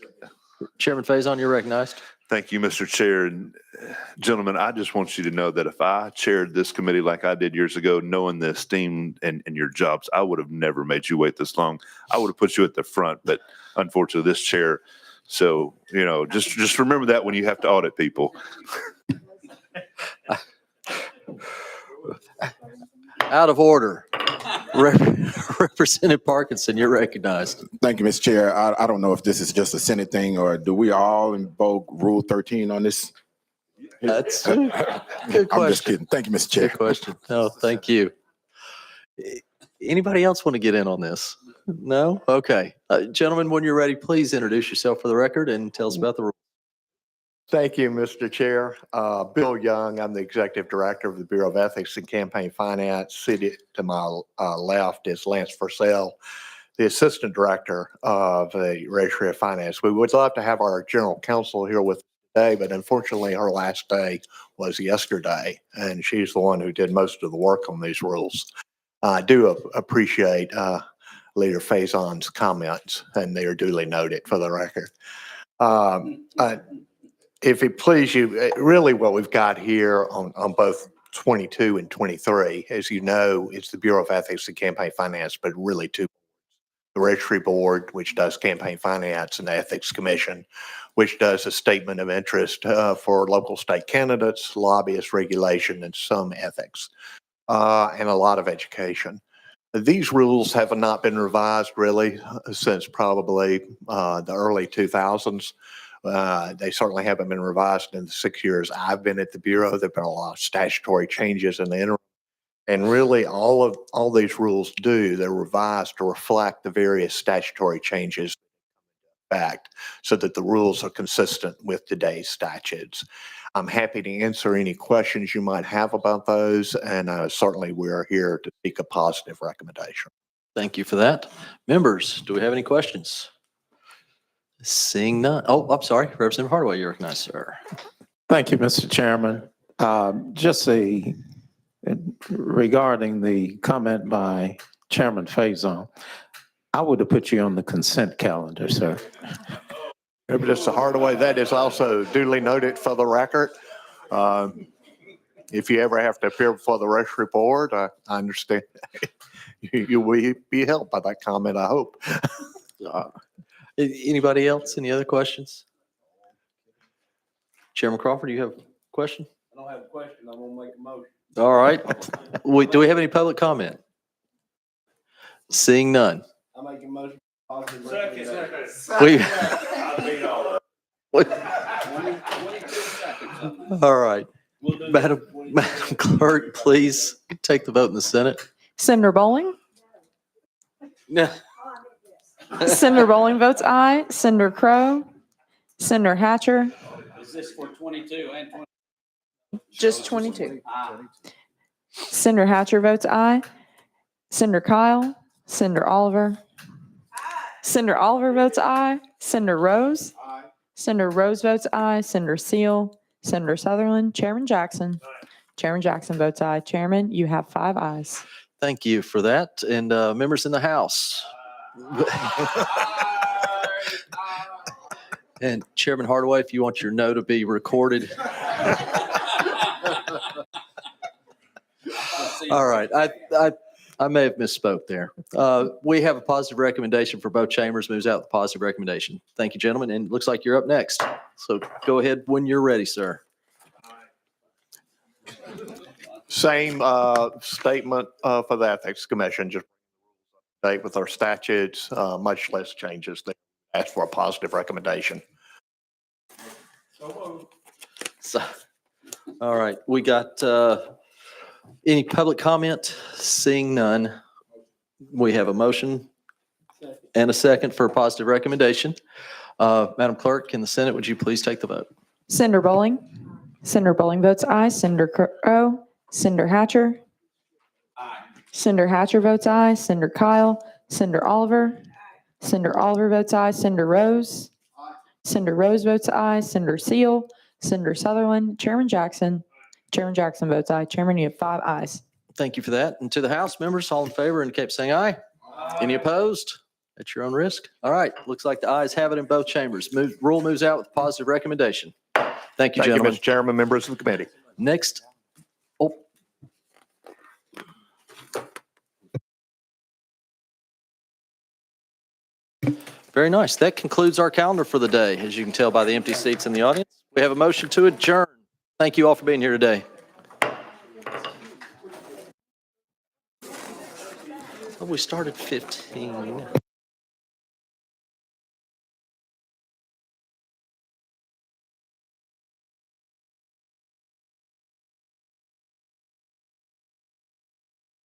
Chairman Faison, you're recognized. Thank you, Mr. Chair. And gentlemen, I just want you to know that if I chaired this committee like I did years ago, knowing the esteem and your jobs, I would have never made you wait this long. I would have put you at the front, but unfortunately this chair. So, just remember that when you have to audit people. Out of order. Representative Parkinson, you're recognized. Thank you, Mr. Chair. I don't know if this is just a Senate thing or do we all invoke Rule 13 on this? That's a good question. I'm just kidding. Thank you, Mr. Chair. Good question. No, thank you. Anybody else want to get in on this? No? Okay. Gentlemen, when you're ready, please introduce yourself for the record and tell us about the rule. Thank you, Mr. Chair. Bill Young, I'm the Executive Director of the Bureau of Ethics and Campaign Finance. Seated to my left is Lance Purcell, the Assistant Director of the Registry of Finance. We would love to have our General Counsel here with us today, but unfortunately her last day was yesterday, and she's the one who did most of the work on these rules. I do appreciate Leader Faison's comments, and they are duly noted for the record. If it please you, really what we've got here on both 22 and 23, as you know, it's the Bureau of Ethics and Campaign Finance, but really two. The Registry Board, which does campaign finance, and the Ethics Commission, which does a statement of interest for local state candidates, lobbyist regulation, and some ethics, and a lot of education. These rules have not been revised really since probably the early 2000s. They certainly haven't been revised in the 6 years I've been at the Bureau. There have been a lot of statutory changes in the interim. And really all these rules do, they're revised to reflect the various statutory changes back so that the rules are consistent with today's statutes. I'm happy to answer any questions you might have about those, and certainly we are here to seek a positive recommendation. Thank you for that. Members, do we have any questions? Seeing none. Oh, I'm sorry. Representative Hardaway, you're recognized, sir. Thank you, Mr. Chairman. Regarding the comment by Chairman Faison, I would have put you on the consent calendar, sir. Mr. Hardaway, that is also duly noted for the record. If you ever have to appear before the registry board, I understand. You will be helped by that comment, I hope. Anybody else? Any other questions? Chairman Crawford, do you have a question? I don't have a question. I'm gonna make a motion. All right. Do we have any public comment? Seeing none. I make a motion. We- All right. Madam Clerk, please take the vote in the Senate. Senator Bowling? No. Senator Bowling votes aye. Senator Crowe? Senator Hatcher? Is this for 22 and 20? Just 22. Senator Hatcher votes aye. Senator Kyle? Senator Oliver? Senator Oliver votes aye. Senator Rose? Senator Rose votes aye. Senator Seal? Senator Sutherland? Chairman Jackson? Chairman Jackson votes aye. Chairman, you have 5 ayes. Thank you for that. And members in the House. And Chairman Hardaway, if you want your no to be recorded. All right. I may have misspoke there. We have a positive recommendation for both chambers. Moves out the positive recommendation. Thank you, gentlemen. And it looks like you're up next. So go ahead when you're ready, sir. Same statement for the Ethics Commission, just update with our statutes, much less changes. They ask for a positive recommendation. So, all right, we got any public comment? Seeing none, we have a motion and a second for a positive recommendation. Madam Clerk, in the Senate, would you please take the vote? Senator Bowling? Senator Bowling votes aye. Senator Crowe? Senator Hatcher? Senator Hatcher votes aye. Senator Kyle? Senator Oliver? Senator Oliver votes aye. Senator Rose? Senator Rose votes aye. Senator Seal? Senator Sutherland? Chairman Jackson? Chairman Jackson votes aye. Chairman, you have 5 ayes. Thank you for that. And to the House members, all in favor indicate by saying aye. Any opposed? At your own risk. All right, looks like the ayes have it in both chambers. Rule moves out with a positive recommendation. Thank you, gentlemen. Mr. Chairman, members of the committee. Next. Very nice. That concludes our calendar for the day. As you can tell by the empty seats in the audience, we have a motion to adjourn. Thank you all for being here today. We started 15.